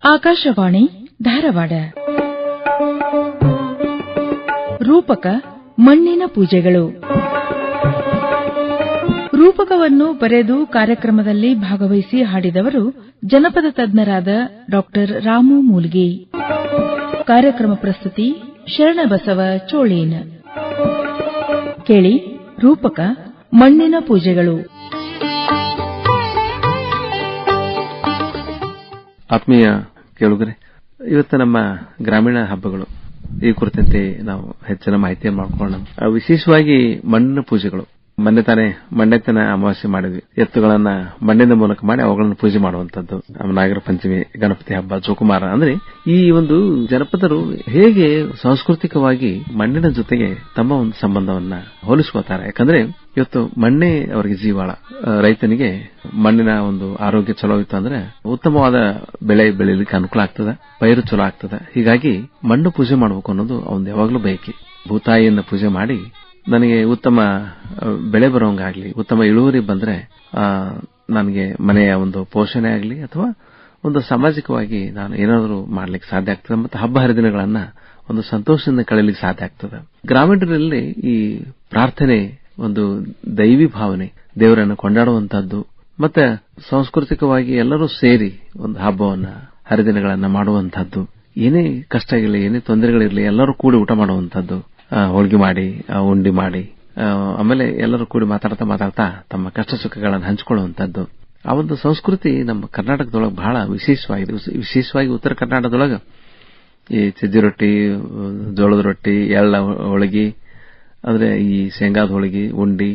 ಆಕಾಶವಾಣಿ ಧಾರವಾಡ. ರೂಪಕ ಮಣ್ಣಿನ ಪೂಜೆಗಳು. ರೂಪಕವನ್ನು ಬರೆದು ಕಾರ್ಯಕ್ರಮದಲ್ಲಿ ಭಾಗವಹಿಸಿ ಹಾಡಿದವರು ಜನಪದ ತಜ್ಞರಾದ ಡಾ ರಾಮು ಮೂಲ್ಗಿ. ಕಾರ್ಯಕ್ರಮ ಪ್ರಸ್ತುತಿ ಶರಣಬಸವ ಚೋಳೇನ್. ಕೇಳಿ ರೂಪಕ ಮಣ್ಣಿನ ಪೂಜೆಗಳು. ಆತ್ಮೀಯ ಕೇಳುಗರೆ, ಇವತ್ತು ನಮ್ಮ ಗ್ರಾಮೀಣ ಹಬ್ಬಗಳು ಈ ಕುರಿತಂತೆ ನಾವು ಹೆಚ್ಚಿನ ಮಾಹಿತಿಯನ್ನು ಮಾಡಿಕೊಳ್ಳೋಣ. ವಿಶೇಷವಾಗಿ ಮಣ್ಣಿನ ಪೂಜೆಗಳು. ಮೊನ್ನೆ ತಾನೇ ಮಣ್ಣೆತ್ತನ ಅಮಾವಾಸ್ಯೆ ಮಾಡಿದ್ವಿ. ಎತ್ತುಗಳನ್ನ ಮಣ್ಣಿನ ಮೂಲಕ ಮಾಡಿ ಅವುಗಳನ್ನು ಪೂಜೆ ಮಾಡುವಂತದ್ದು. ನಾಗರ ಪಂಚಮಿ, ಗಣಪತಿ ಹಬ್ಬ, ಜೋಕುಮಾರ. ಅಂದ್ರೆ ಈ ಒಂದು ಜನಪದರು ಹೇಗೆ ಸಾಂಸ್ಕೃತಿಕವಾಗಿ ಮಣ್ಣಿನ ಜೊತೆಗೆ ತಮ್ಮ ಒಂದು ಸಂಬಂಧವನ್ನ ಹೋಲಿಸ್ಕೋತಾರೆ. ಯಾಕಂದ್ರೆ ಇವತ್ತು ಮಣ್ಣೇ ಅವರಿಗೆ ಜೀವಾಳ. ರೈತನಿಗೆ ಮಣ್ಣಿನ ಒಂದು ಆರೋಗ್ಯ ಚಲೋ ಇತ್ತು ಅಂದ್ರೆ ಉತ್ತಮವಾದ ಬೆಳೆ ಬೆಳೀಲಿಕ್ಕೆ ಅನುಕೂಲ ಆಗ್ತದೆ, ಪೈರು ಚಲೋ ಆಗ್ತದೆ. ಹೀಗಾಗಿ ಮಣ್ಣು ಪೂಜೆ ಮಾಡಬೇಕು ಅನ್ನೋದು ಅವನು ಯಾವಾಗಲೂ ಬಯಕೆ. ಭೂತಾಯಿಯನ್ನ ಪೂಜೆ ಮಾಡಿ ನನಗೆ ಉತ್ತಮ ಬೆಳೆ ಬರೋಂಗಾಗ್ಲಿ, ಉತ್ತಮ ಇಳುವರಿ ಬಂದ್ರೆ ನನಗೆ ಮನೆಯ ಒಂದು ಪೋಷಣೆ ಆಗಲಿ ಅಥವಾ ಒಂದು ಸಾಮಾಜಿಕವಾಗಿ ನಾನು ಏನಾದರೂ ಮಾಡ್ಲಿಕ್ಕೆ ಸಾಧ್ಯ ಆಗ್ತದೆ. ಮತ್ತು ಹಬ್ಬ ಹರಿದಿನಗಳನ್ನ ಒಂದು ಸಂತೋಷದಿಂದ ಕಳೆಯಲಿಕ್ಕೆ ಸಾಧ್ಯ ಆಗ್ತದೆ. ಗ್ರಾಮೀಣರಲ್ಲಿ ಈ ಪ್ರಾರ್ಥನೆ, ಒಂದು ದೈವಿ ಭಾವನೆ, ದೇವರನ್ನು ಕೊಂಡಾಡುವಂತಹದ್ದು, ಮತ್ತೆ ಸಾಂಸ್ಕೃತಿಕವಾಗಿ ಎಲ್ಲರೂ ಸೇರಿ ಒಂದು ಹಬ್ಬವನ್ನ ಹರಿದಿನಗಳನ್ನ ಮಾಡುವಂತಹದ್ದು, ಏನೇ ಕಷ್ಟ ಇರಲಿ, ಏನೇ ತೊಂದರೆಗಳಿರಲಿ, ಎಲ್ಲರೂ ಕೂಡಿ ಊಟ ಮಾಡುವಂತಹದ್ದು, ಹೋಳಿಗೆ ಮಾಡಿ, ಉಂಡಿ ಮಾಡಿ, ಆಮೇಲೆ ಎಲ್ಲರೂ ಕೂಡಿ ಮಾತಾಡ್ತಾ ತಮ್ಮ ಕಷ್ಟ ಸುಖಗಳನ್ನು ಹಂಚಿಕೊಳ್ಳುವಂತಹದ್ದು. ಆ ಒಂದು ಸಂಸ್ಕೃತಿ ನಮ್ಮ ಕರ್ನಾಟಕದೊಳಗೆ ಬಹಳ ವಿಶೇಷವಾಗಿದೆ. ವಿಶೇಷವಾಗಿ ಉತ್ತರ ಕರ್ನಾಟಕದೊಳಗೆ ಈ ಸಜ್ಜಿ ರೊಟ್ಟಿ, ಜೋಳದ ರೊಟ್ಟಿ, ಎಳ್ಳ ಹೋಳಿಗೆ, ಅಂದ್ರೆ ಈ ಶೇಂಗಾದ ಹೋಳಿಗೆ, ಉಂಡಿ,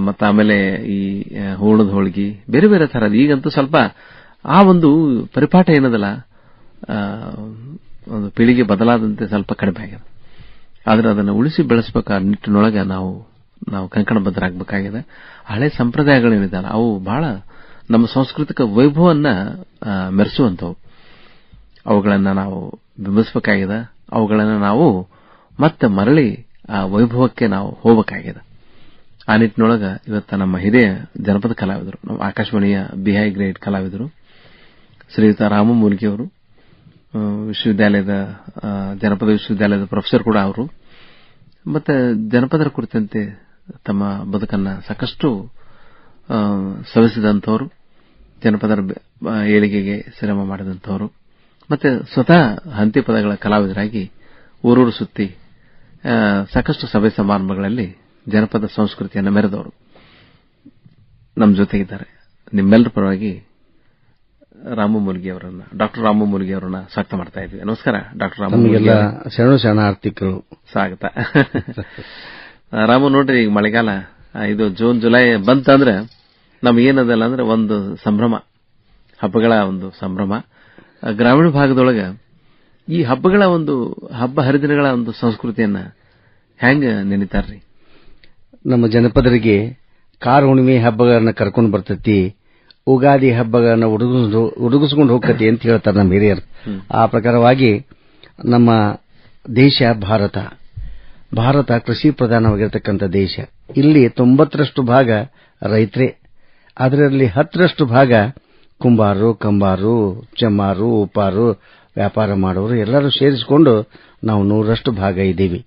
ಮತ್ತು ಆಮೇಲೆ ಈ ಹೂರ್ಣದ ಹೋಳಿಗೆ, ಬೇರೆ ಬೇರೆ ತರದ್. ಈಗಂತೂ ಸ್ವಲ್ಪ ಆ ಒಂದು ಪರಿಪಾಠ ಏನದಲ್ಲ, ಒಂದು ಪೀಳಿಗೆ ಬದಲಾದಂತೆ ಸ್ವಲ್ಪ ಕಡಿಮೆ ಆಗಿದೆ. ಆದ್ರೆ ಅದನ್ನು ಉಳಿಸಿ ಬೆಳೆಸಬೇಕಾದ ನಿಟ್ಟಿನೊಳಗೆ ನಾವು ಕಂಕಣಬದ್ಧರಾಗಬೇಕಾಗಿದೆ. ಹಳೆ ಸಂಪ್ರದಾಯಗಳೇನಿದಲ್ಲ ಅವು ಬಹಳ ನಮ್ಮ ಸಾಂಸ್ಕೃತಿಕ ವೈಭವನ್ನ ಮೆರೆಸುವಂತವು. ಅವುಗಳನ್ನ ನಾವು ಬಿಂಬಿಸಬೇಕಾಗಿದೆ. ಅವುಗಳನ್ನ ನಾವು ಮತ್ತೆ ಮರಳಿ ಆ ವೈಭವಕ್ಕೆ ನಾವು ಹೋಗಬೇಕಾಗಿದೆ. ಆ ನಿಟ್ಟಿನೊಳಗೆ ಇವತ್ತು ನಮ್ಮ ಹಿರಿಯ ಜನಪದ ಕಲಾವಿದರು, ನಮ್ಮ ಆಕಾಶವಾಣಿಯ ಬಿಹೈ ಗ್ರೇಡ್ ಕಲಾವಿದರು ಶ್ರೀಯುತ ರಾಮು ಮೂಲ್ಗಿ ಅವರು, ವಿಶ್ವವಿದ್ಯಾಲಯದ ಜನಪದ ವಿಶ್ವವಿದ್ಯಾಲಯದ ಪ್ರೊಫೆಸರ್ ಕೂಡ ಅವರು, ಮತ್ತೆ ಜನಪದರ ಕುರಿತಂತೆ ತಮ್ಮ ಬದುಕನ್ನ ಸಾಕಷ್ಟು ಸವಿಸಿದಂಥವರು, ಜನಪದರ ಏಳಿಗೆಗೆ ಶ್ರಮ ಮಾಡಿದಂಥವರು, ಮತ್ತೆ ಸ್ವತಃ ಹಂತಿ ಪದಗಳ ಕಲಾವಿದರಾಗಿ ಊರೂರು ಸುತ್ತಿ ಸಾಕಷ್ಟು ಸಭೆ ಸಮಾರಂಭಗಳಲ್ಲಿ ಜನಪದ ಸಂಸ್ಕೃತಿಯನ್ನು ಮೆರೆದವರು ನಮ್ಮ ಜೊತೆಗಿದ್ದಾರೆ. ನಿಮ್ಮೆಲ್ಲರ ಪರವಾಗಿ ರಾಮು ಮೂಲ್ಗಿ ಅವರನ್ನ, ಡಾಕ್ಟರ್ ರಾಮು ಮೂಲ್ಗಿ ಅವರನ್ನ ಸ್ವಾಗತ ಮಾಡ್ತಾ ಇದ್ವಿ. ನಮಸ್ಕಾರ ಡಾಕ್ಟರ್ ರಾಮು ಮೂಲ್ಗಿ. ಶರಣಾರ್ಥಿಗಳು ಸ್ವಾಗತ. ರಾಮು, ನೋಡ್ರಿ, ಈಗ ಮಳೆಗಾಲ ಇದು ಜೂನ್ ಜುಲೈ ಬಂತಂದ್ರೆ ನಮಗೇನದಲ್ಲ ಅಂದ್ರೆ ಒಂದು ಸಂಭ್ರಮ, ಹಬ್ಬಗಳ ಒಂದು ಸಂಭ್ರಮ. ಗ್ರಾಮೀಣ ಭಾಗದೊಳಗೆ ಈ ಹಬ್ಬಗಳ ಒಂದು ಹಬ್ಬ ಹರಿದಿನಗಳ ಒಂದು ಸಂಸ್ಕೃತಿಯನ್ನ ಹೆಂಗ ನೆನಿತಾರ್ರಿ? ನಮ್ಮ ಜನಪದರಿಗೆ ಕಾರ ಹುಣ್ಣಿಮೆ ಹಬ್ಬಗಳನ್ನ ಕರ್ಕೊಂಡು ಬರ್ತೈತಿ, ಉಗಾದಿ ಹಬ್ಬಗಳನ್ನ ಉಡುಗಿಸ್ಕೊಂಡು ಹೋಗ್ತತಿ ಅಂತ ಹೇಳ್ತಾರೆ ನಮ್ಮ ಹಿರಿಯರು. ಆ ಪ್ರಕಾರವಾಗಿ ನಮ್ಮ ದೇಶ ಭಾರತ ಕೃಷಿ ಪ್ರಧಾನವಾಗಿರತಕ್ಕಂಥ ದೇಶ. ಇಲ್ಲಿ 90% ಭಾಗ ರೈತರೇ, ಅದರಲ್ಲಿ 10% ಭಾಗ ಕುಂಬಾರರು, ಕಂಬಾರು, ಚಮ್ಮಾರು, ಉಪಾರು, ವ್ಯಾಪಾರ ಮಾಡೋರು ಎಲ್ಲರೂ ಸೇರಿಸಿಕೊಂಡು ನಾವು 100% ಭಾಗ ಇದ್ದೀವಿ.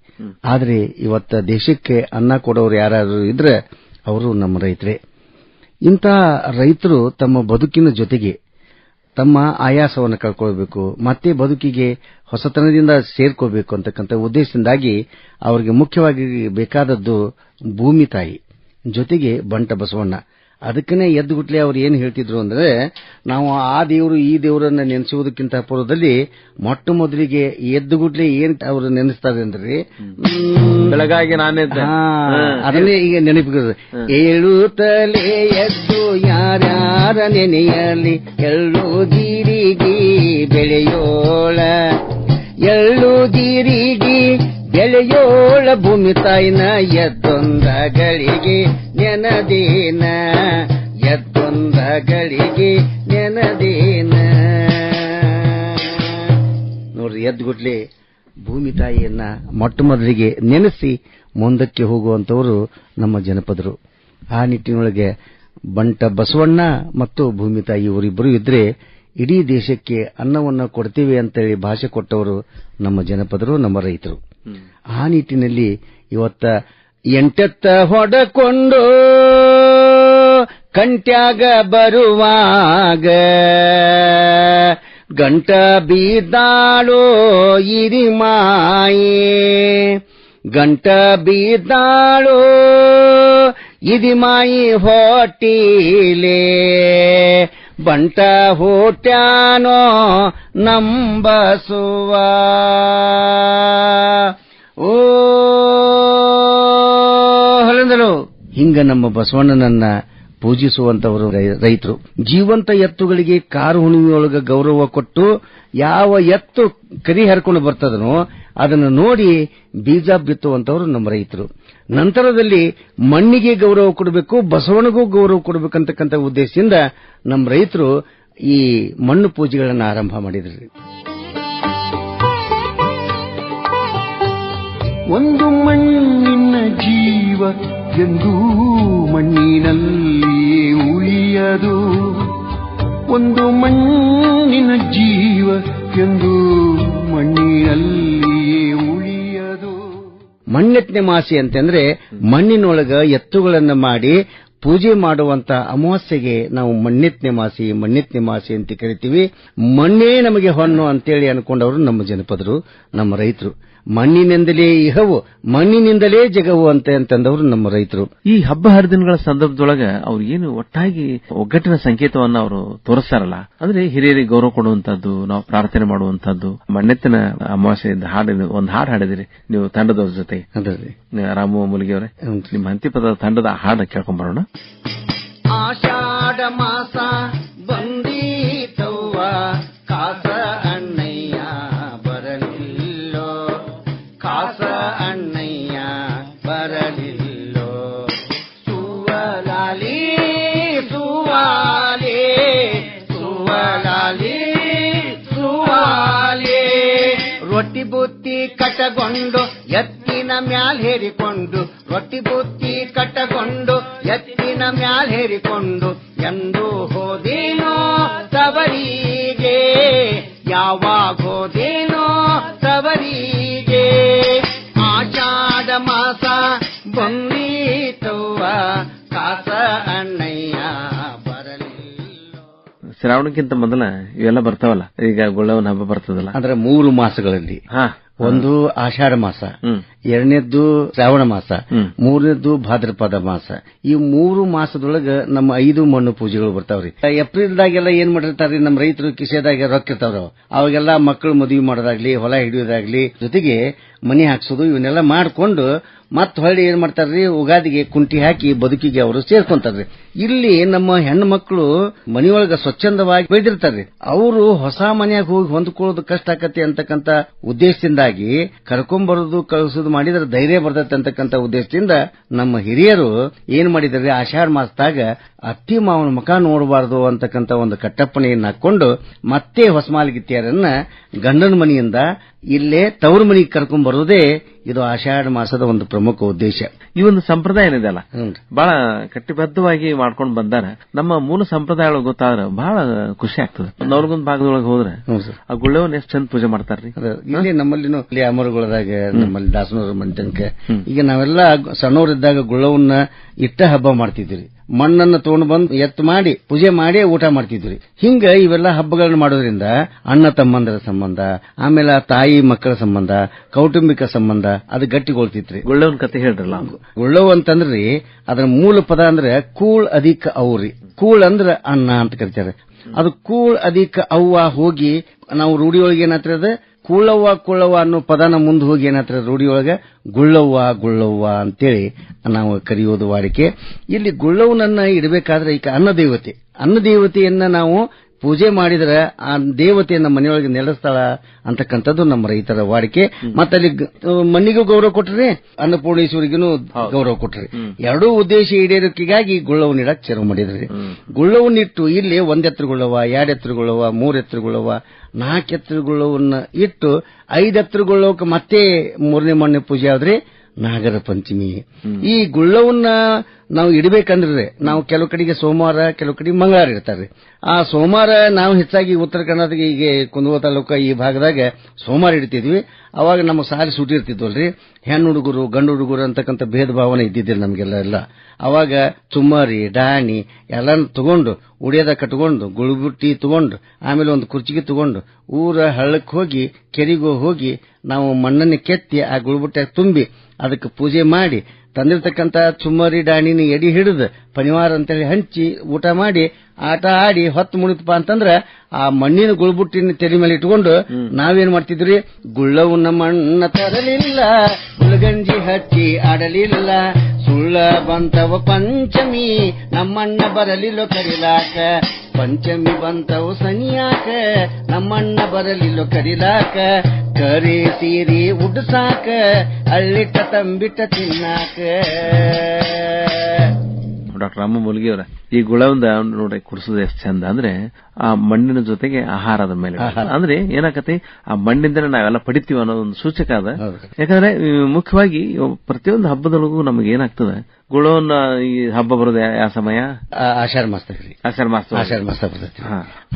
ಆದರೆ ಇವತ್ತ ದೇಶಕ್ಕೆ ಅನ್ನ ಕೊಡೋರು ಯಾರು ಇದ್ರೆ ಅವರು ನಮ್ಮ ರೈತರೇ. ಇಂಥ ರೈತರು ತಮ್ಮ ಬದುಕಿನ ಜೊತೆಗೆ ತಮ್ಮ ಆಯಾಸವನ್ನು ಕಳ್ಕೊಳ್ಬೇಕು, ಮತ್ತೆ ಬದುಕಿಗೆ ಹೊಸತನದಿಂದ ಸೇರ್ಕೋಬೇಕು ಅಂತಕ್ಕಂಥ ಉದ್ದೇಶದಿಂದಾಗಿ ಅವರಿಗೆ ಮುಖ್ಯವಾಗಿ ಬೇಕಾದದ್ದು ಭೂಮಿ ತಾಯಿ ಜೊತೆಗೆ ಬಂಟ ಬಸವಣ್ಣ. ಅದಕ್ಕನೇ ಎದ್ದುಗುಟ್ಲೆ ಅವ್ರು ಏನ್ ಹೇಳ್ತಿದ್ರು ಅಂದ್ರೆ, ನಾವು ಆ ದೇವರು ಈ ದೇವರನ್ನ ನೆನೆಸುವುದಕ್ಕಿಂತ ಪೂರ್ವದಲ್ಲಿ ಮೊಟ್ಟ ಮೊದಲಿಗೆ ಎದ್ದುಗುಟ್ಲೆ ಏನ್ ಅವರು ನೆನೆಸ್ತಾರೆ ಅಂದ್ರೆ ಬೆಳಗಾಗಿ ನಾನೇ ಅದನ್ನೇ ಈಗ ನೆನಪಿಗೆ ಏಳುತ್ತಲೇ ಎದ್ದು ಯಾರ್ಯಾರ ನೆನೆಯಲಿ ಎಳ್ಳು ಜೀರಿಗೆ ಬೆಳೆಯೋಳ, ಎಳ್ಳು ಜೀರಿಗೆ ಬೆಳೆಯೋಳ ಭೂಮಿ ತಾಯಿನ ಎದ್ದೊಂದ ಗಳಿಗೆ ನೆನದೇನ, ಎದ್ದೊಂದ ಗಳಿಗೆ ನೆನದೇನ. ನೋಡ್ರಿ, ಎದ್ದುಗುಟ್ಲೆ ಭೂಮಿ ತಾಯಿಯನ್ನ ಮೊಟ್ಟ ಮೊದಲಿಗೆ ನೆನೆಸಿ ಮುಂದಕ್ಕೆ ಹೋಗುವಂತವರು ನಮ್ಮ ಜನಪದರು. ಆ ನಿಟ್ಟಿನೊಳಗೆ ಬಂಟ ಬಸವಣ್ಣ ಮತ್ತು ಭೂಮಿ ತಾಯಿ ಇವರಿಬ್ಬರು ಇದ್ರೆ ಇಡೀ ದೇಶಕ್ಕೆ ಅನ್ನವನ್ನು ಕೊಡ್ತೇವೆ ಅಂತೇಳಿ ಭಾಷೆ ಕೊಟ್ಟವರು ನಮ್ಮ ಜನಪದರು, ನಮ್ಮ ರೈತರು. ಆ ನಿಟ್ಟಿನಲ್ಲಿ ಇವತ್ತ ಎಂಟೆತ್ತ ಹೊಡಕೊಂಡು ಕಂಟ್ಯಾಗ ಬರುವಾಗ ಗಂಟ ಬೀದಾಳೋ ಇರಿಮಾಯೇ, ಗಂಟ ಬೀದಾಳೋ ಇದಿಮಾಯಿ ಹೊಟ್ಟಿಲೇ, ಬಂಟ ಹೋಟ್ಯಾನೋ ನಂಬಸುವ. ಓ ಹೊಲಂದರು ಹಿಂಗ ನಮ್ಮ ಬಸವಣ್ಣನನ್ನ ಪೂಜಿಸುವಂತವರು ರೈತರು. ಜೀವಂತ ಎತ್ತುಗಳಿಗೆ ಕಾರು ಹುಣ್ಣಿಮೆಯೊಳಗ ಗೌರವ ಕೊಟ್ಟು ಯಾವ ಎತ್ತು ಕರಿ ಹರ್ಕೊಂಡು ಬರ್ತದನೋ ಅದನ್ನು ನೋಡಿ ಬೀಜ ಬಿತ್ತುವಂತವರು ನಮ್ಮ ರೈತರು. ನಂತರದಲ್ಲಿ ಮಣ್ಣಿಗೆ ಗೌರವ ಕೊಡಬೇಕು, ಬಸವನಿಗೂ ಗೌರವ ಕೊಡಬೇಕಂತಕ್ಕಂಥ ಉದ್ದೇಶದಿಂದ ನಮ್ಮ ರೈತರು ಈ ಮಣ್ಣು ಪೂಜೆಗಳನ್ನು ಆರಂಭ ಮಾಡಿದ್ರು. ಒಂದು ಮಣ್ಣಿನ ಜೀವ ಎಂದೂ ಮಣ್ಣಿನಲ್ಲಿಯೇ ಉಳಿಯದು, ಒಂದು ಮಣ್ಣಿನ ಜೀವ ಎಂದು ಮಣ್ಣಿನಲ್ಲಿಯೇ ಉಳಿಯದು. ಮಣ್ಣೆತ್ನೆ ಮಾಸಿ ಅಂತಂದ್ರೆ ಮಣ್ಣಿನೊಳಗ ಎತ್ತುಗಳನ್ನು ಮಾಡಿ ಪೂಜೆ ಮಾಡುವಂತ ಅಮಾವಾಸ್ಯೆಗೆ ನಾವು ಮಣ್ಣೆತ್ನೆ ಮಾಸಿ ಅಂತ ಕರಿತೀವಿ. ಮಣ್ಣೇ ನಮಗೆ ಹೊನ್ನು ಅಂತೇಳಿ ಅನ್ಕೊಂಡವರು ನಮ್ಮ ಜನಪದರು, ನಮ್ಮ ರೈತರು. ಮಣ್ಣಿನಿಂದಲೇ ಇಹವು, ಮಣ್ಣಿನಿಂದಲೇ ಜಗವು ಅಂತಂದವರು ನಮ್ಮ ರೈತರು. ಈ ಹಬ್ಬ ಹರಿದಿನಗಳ ಸಂದರ್ಭದೊಳಗ ಅವ್ರು ಏನು ಒಟ್ಟಾಗಿ ಒಗ್ಗಟ್ಟಿನ ಸಂಕೇತವನ್ನ ಅವರು ತೋರಿಸ್ತಾರಲ್ಲ, ಅಂದ್ರೆ ಹಿರಿಯರಿಗೆ ಗೌರವ ಕೊಡುವಂತದ್ದು, ನಾವು ಪ್ರಾರ್ಥನೆ ಮಾಡುವಂತದ್ದು. ಮಣ್ಣೆತ್ತಿನ ಅಮಾವಾಸ್ಯೆ ಒಂದು ಹಾಡು ಹಾಡಿದಿರಿ ನೀವು ತಂಡದವ್ರ ಜೊತೆ. ರಾಮು ಮೂಲಿಗೆ ಅವರೇ, ನಿಮ್ಮ ಹಂತಿಪದ ತಂಡದ ಹಾಡು ಕೇಳ್ಕೊಂಡ್ ಬರೋಣ. ಆಷಾಢ ಮಾಸ ಬಂದೀತವ್ವ ಕಾಸ ಅಣ್ಣಯ್ಯ ಬರಲಿಲ್ಲೋ, ಕಾಸ ಅಣ್ಣಯ್ಯ ಬರಲಿಲ್ಲೋ, ಸುವಲಾಲಿ ಸುವಾಲಿ ಸುವಲಾಲಿ ಸುವಾಲಿ, ರೊಟ್ಟಿ ಬುತ್ತಿ ಕಟ್ಟಗೊಂಡು ಎತ್ತಿನ ಮ್ಯಾಲ್ ಹೇರಿಕೊಂಡು, ರೊಟ್ಟಿ ಬುತ್ತಿ ಕಟ್ಟಕೊಂಡು ಎತ್ತಿನ ಮ್ಯಾಲ್ ಹೇರಿಕೊಂಡು, ಎಂದು ಹೋದೇನೋ ತವರಿಗೆ, ಯಾವಾಗ ಹೋದೇನೋ ತವರಿಗೆ, ಆಷಾಢ ಮಾಸ ಬಂದೀತವ್ವ ಕಾಸ ಅಣ್ಣಯ್ಯ ಬರಲಿಲ್ಲೋ. ಶ್ರಾವಣಕ್ಕಿಂತ ಮೊದಲ ಇವೆಲ್ಲ ಬರ್ತಾವಲ್ಲ, ಈಗ ಗುಳ್ಳವನ ಹಬ್ಬ ಬರ್ತದಲ್ಲ, ಅಂದ್ರೆ 3 ಮಾಸಗಳಲ್ಲಿ ಒಂದು ಆಷಾಢ ಮಾಸ, ಎರಡನೇದ್ದು ಶ್ರಾವಣ ಮಾಸ, ಮೂರನೇದ್ದು ಭಾದ್ರಪದ ಮಾಸ. ಈ 3 ಮಾಸದೊಳಗ ನಮ್ಮ 5 ಮಣ್ಣು ಪೂಜೆಗಳು ಬರ್ತಾವ್ರಿ. ಏಪ್ರಿಲ್ದಾಗೆಲ್ಲ ಏನ್ ಮಾಡಿರ್ತಾರ್ರಿ ನಮ್ಮ ರೈತರು, ಕಿಸೆದಾಗ ರೊಕ್ಕ ಇರ್ತಾವ್ರ, ಅವಾಗೆಲ್ಲ ಮಕ್ಕಳು ಮದುವೆ ಮಾಡೋದಾಗ್ಲಿ, ಹೊಲ ಹಿಡಿಯೋದಾಗ್ಲಿ, ಜೊತೆಗೆ ಮನಿ ಹಾಕ್ಸೋದು ಇವನ್ನೆಲ್ಲ ಮಾಡ್ಕೊಂಡು ಮತ್ ಹೊಳ್ಳಿ ಏನ್ ಮಾಡ್ತಾರ್ರಿ, ಉಗಾದಿಗೆ ಕುಂಟಿ ಹಾಕಿ ಬದುಕಿಗೆ ಅವರು ಸೇರ್ಕೊಂತಾರ್ರಿ. ಇಲ್ಲಿ ನಮ್ಮ ಹೆಣ್ಣು ಮಕ್ಕಳು ಮನೆಯೊಳಗ ಸ್ವಚ್ಛಂದವಾಗಿ ಬೆಳೆದಿರ್ತಾರ್ರಿ. ಅವರು ಹೊಸ ಮನೆಯಾಗ ಹೋಗಿ ಹೊಂದ್ಕೊಳ್ಳೋದು ಕಷ್ಟ ಆಕತಿ ಅಂತಕ್ಕಂತ ಉದ್ದೇಶದಿಂದಾಗಿ ಕರ್ಕೊಂಡ್ಬರೋದು ಕಳಿಸೋದು ಮಾಡಿದ್ರೆ ಧೈರ್ಯ ಬರ್ತೈತೆ ಅಂತಕ್ಕಂಥ ಉದ್ದೇಶದಿಂದ ನಮ್ಮ ಹಿರಿಯರು ಏನ್ ಮಾಡಿದ್ರಿ, ಆಷಾಢ ಮಾಸದಾಗ ಅತ್ತಿ ಮಾವನ ಮುಖ ನೋಡಬಾರದು ಅಂತಕ್ಕಂಥ ಒಂದು ಕಟ್ಟಪ್ಪಣೆಯನ್ನು ಹಾಕೊಂಡು ಮತ್ತೆ ಹೊಸಮಾಲಿಗಿತ್ತಿಯರನ್ನ ಗಂಡನ ಮನೆಯಿಂದ ಇಲ್ಲೇ ತವರು ಮನೆಗೆ ಕರ್ಕೊಂಡ್ ಬರೋದೇ ಇದು ಆಷಾಢ ಮಾಸದ ಒಂದು ಪ್ರಮುಖ ಉದ್ದೇಶ. ಈ ಒಂದು ಸಂಪ್ರದಾಯ ಏನಿದೆ ಅಲ್ಲ, ಬಹಳ ಕಟ್ಟಿಬದ್ಧವಾಗಿ ಮಾಡ್ಕೊಂಡು ಬಂದಾರ. ನಮ್ಮ ಮೂಲ ಸಂಪ್ರದಾಯಗಳು ಗೊತ್ತಾದ್ರೆ ಬಹಳ ಖುಷಿ ಆಗ್ತದೆ. ನವಲಗುಂದ ಭಾಗದೊಳಗೆ ಹೋದ್ರೆ ಆ ಗುಳ್ಳವನ್ನ ಎಷ್ಟು ಚಂದ ಪೂಜೆ ಮಾಡ್ತಾರ್ರಿ. ಇಲ್ಲಿ ನಮ್ಮಲ್ಲಿನೂ ಇಲ್ಲಿ ಅಮರಗುಳದಾಗ ನಮ್ಮಲ್ಲಿ ದಾಸನೂರ ಮನೆ ತನಕ ಈಗ ನಾವೆಲ್ಲ ಸಣ್ಣವರಿದ್ದಾಗ ಗುಳ್ಳವನ್ನ ಇಟ್ಟ ಹಬ್ಬ ಮಾಡ್ತಿದ್ವಿ. ಮಣ್ಣನ್ನು ತಗೊಂಡು ಬಂದು ಎತ್ತು ಮಾಡಿ ಪೂಜೆ ಮಾಡಿ ಊಟ ಮಾಡ್ತಿದ್ವಿ. ಹಿಂಗ ಇವೆಲ್ಲ ಹಬ್ಬಗಳನ್ನ ಮಾಡೋದ್ರಿಂದ ಅಣ್ಣ ತಮ್ಮಂದರ ಸಂಬಂಧ, ಆಮೇಲೆ ತಾಯಿ ಮಕ್ಕಳ ಸಂಬಂಧ, ಕೌಟುಂಬಿಕ ಸಂಬಂಧ ಅದು ಗಟ್ಟಿಗೊಳ್ತಿತ್ರಿ. ಗುಳ್ಳವನ್ ಕತೆ ಹೇಳ್ರಲ್ಲ. ಗುಳ್ಳವ್ ಅಂತಂದ್ರಿ ಅದರ ಮೂಲ ಪದ ಅಂದ್ರೆ ಕೂಳ್ ಅಧಿಕ ಅವ್ರಿ. ಕೂಳ್ ಅಂದ್ರ ಅಣ್ಣ ಅಂತ ಕರಿತಾರೆ. ಅದು ಕೂಳ್ ಅಧಿಕ ಅವ್ವ ಹೋಗಿ ನಾವು ರೂಢಿಯೊಳಗೆ ಏನಾತ್ರ ಅದ ಕೂಳವ್ವ ಕುಳ್ಳವ್ವ ಅನ್ನೋ ಪದನ ಮುಂದೆ ಹೋಗಿ ಏನಾತ್ರ ರೂಢಿಯೊಳಗ ಗುಳ್ಳವ್ವ ಅಂತೇಳಿ ನಾವು ಕರೆಯೋದು ವಾಡಿಕೆ. ಇಲ್ಲಿ ಗುಳ್ಳವನನ್ನ ಇಡಬೇಕಾದ್ರೆ ಈಗ ಅನ್ನದೇವತೆಯನ್ನ ನಾವು ಪೂಜೆ ಮಾಡಿದ್ರೆ ಆ ದೇವತೆಯನ್ನ ಮನೆಯೊಳಗೆ ನೆಲೆಸ್ತಾಳ ಅಂತಕ್ಕಂಥದ್ದು ನಮ್ಮ ರೈತರ ವಾಡಿಕೆ. ಮತ್ತಲ್ಲಿ ಮಣ್ಣಿಗೂ ಗೌರವ ಕೊಟ್ರಿ, ಅನ್ನಪೂರ್ಣೇಶ್ವರಿಗೂ ಗೌರವ ಕೊಟ್ರಿ. ಎರಡೂ ಉದ್ದೇಶ ಈಡೇರಿಕೆಗಾಗಿ ಗುಳ್ಳವನ್ನಿಡಕ್ ಚೆರು ಮಾಡಿದ್ರಿ. ಗುಳ್ಳವನ್ನಿಟ್ಟು ಇಲ್ಲಿ 1 ಎತ್ತರಗುಳ್ಳವ, 2 ಎತ್ತರಗುಳ್ಳವ, 3 ಎತ್ತರಗುಳ್ಳವ, 4 ಎತ್ತರಗುಳ್ಳವನ್ನ ಇಟ್ಟು 5 ಎತ್ತರಗುಳ್ಳವಕ್ಕೆ ಮತ್ತೆ 3ನೇ ಮಣ್ಣೆ ಪೂಜೆ ಆದ್ರಿ. ನಾಗರ ಪಂಚಮಿ. ಈ ಗುಳ್ಳವನ್ನ ನಾವು ಇಡಬೇಕಂದ್ರೆ ನಾವು ಕೆಲವು ಕಡೆಗೆ ಸೋಮವಾರ, ಕೆಲವು ಕಡೆಗೆ ಮಂಗಳವಾರ ಇಡ್ತಾರೆ. ಆ ಸೋಮವಾರ ನಾವು ಹೆಚ್ಚಾಗಿ ಉತ್ತರ ಕರ್ನಾಟಕ ಈಗ ಕುಂದಗೋಳ ತಾಲೂಕ ಈ ಭಾಗದಾಗ ಸೋಮವಾರ ಇಡ್ತಿದ್ವಿ. ಅವಾಗ ನಮಗೆ ಸಾರಿ ಸೂಟಿ ಇರ್ತಿದ್ವಲ್ರಿ. ಹೆಣ್ಣು ಹುಡುಗರು ಗಂಡು ಹುಡುಗರು ಅಂತಕ್ಕಂಥ ಭೇದ ಭಾವನೆ ಇದ್ದಿದ್ದಿಲ್ಲ ನಮಗೆಲ್ಲ. ಅವಾಗ ಚುಮ್ಮರಿ ಡಾಣಿ ಎಲ್ಲ ತಗೊಂಡು ಉಡಿಯದ ಕಟ್ಕೊಂಡು ಗುಳುಬುಟ್ಟಿ ತಗೊಂಡು ಆಮೇಲೆ ಒಂದು ಕುರ್ಚಿಗೆ ತಗೊಂಡು ಊರ ಹಳ್ಳಕ್ಕೆ ಹೋಗಿ ಕೆರೆಗೂ ಹೋಗಿ ನಾವು ಮಣ್ಣನ್ನು ಕೆತ್ತಿ ಆ ಗುಳುಬುಟ್ಟಿ ತುಂಬಿ ಅದಕ್ಕೆ ಪೂಜೆ ಮಾಡಿ ತಂದಿರ್ತಕ್ಕಂಥ ಚುಮ್ಮರಿ ಡಾಣಿನ ಎಡಿ ಹಿಡಿದು ಪನಿವಾರ ಅಂತೇಳಿ ಹಂಚಿ ಊಟ ಮಾಡಿ ಆಟ ಆಡಿ ಹೊತ್ತು ಮುಣಿತಪ್ಪ ಅಂತಂದ್ರ ಆ ಮಣ್ಣಿನ ಗುಳುಬುಟ್ಟಿನ ತೆರೆ ಮೇಲೆ ಇಟ್ಕೊಂಡು ನಾವೇನ್ ಮಾಡ್ತಿದ್ರಿ, ಗುಳ್ಳವನ್ನ ಮಣ್ಣ ತರಲಿಲ್ಲ, ಗುಳಗಂಜಿ ಹಚ್ಚಿ ಆಡಲಿಲ್ಲ, ಸುಳ್ಳ ಬಂತವ ಪಂಚಮಿ ನಮ್ಮಣ್ಣ ಬರಲಿಲ್ಲೋ ಕರಿಲಾಕ, ಪಂಚಮಿ ಬಂತವು ಸನಿಯಾಕ ನಮ್ಮಣ್ಣ ಬರಲಿಲ್ಲೋ ಕರಿಲಾಕ, ಕರಿ ಸೀರಿ ಉಡ್ಸಾಕ ಅಳ್ಳಿಟ್ಟ ತಂಬಿಟ್ಟ ತಿನ್ನಾಕ. ಡಾಕ್ಟರ್ ರಾಮ ಮೂಲ್ಗಿ ಅವರ ಈ ಗುಳವಂದ ನೋಡ್ರಿ ಕುಡಿಸೋದು ಎಷ್ಟು ಚಂದ ಅಂದ್ರೆ ಆ ಮಣ್ಣಿನ ಜೊತೆಗೆ ಆಹಾರದ ಮೇಲೆ ಅಂದ್ರೆ ಏನಾಕತಿ ಆ ಮಣ್ಣಿಂದ ನಾವೆಲ್ಲ ಪಡಿತೀವಿ ಅನ್ನೋದೊಂದು ಸೂಚಕ ಅದ. ಯಾಕಂದ್ರೆ ಮುಖ್ಯವಾಗಿ ಪ್ರತಿಯೊಂದು ಹಬ್ಬದೊಳಗೂ ನಮಗೆ ಏನಾಗ್ತದೆ, ಗುಳವನ್ನ ಈ ಹಬ್ಬ ಬರೋದು ಯಾವ ಸಮಯ? ಆಷಾಢ ಮಾಸದಾಗ್ರಿ. ಆಷಾಢ ಮಾಸ ಬರ್ತೈತಿ.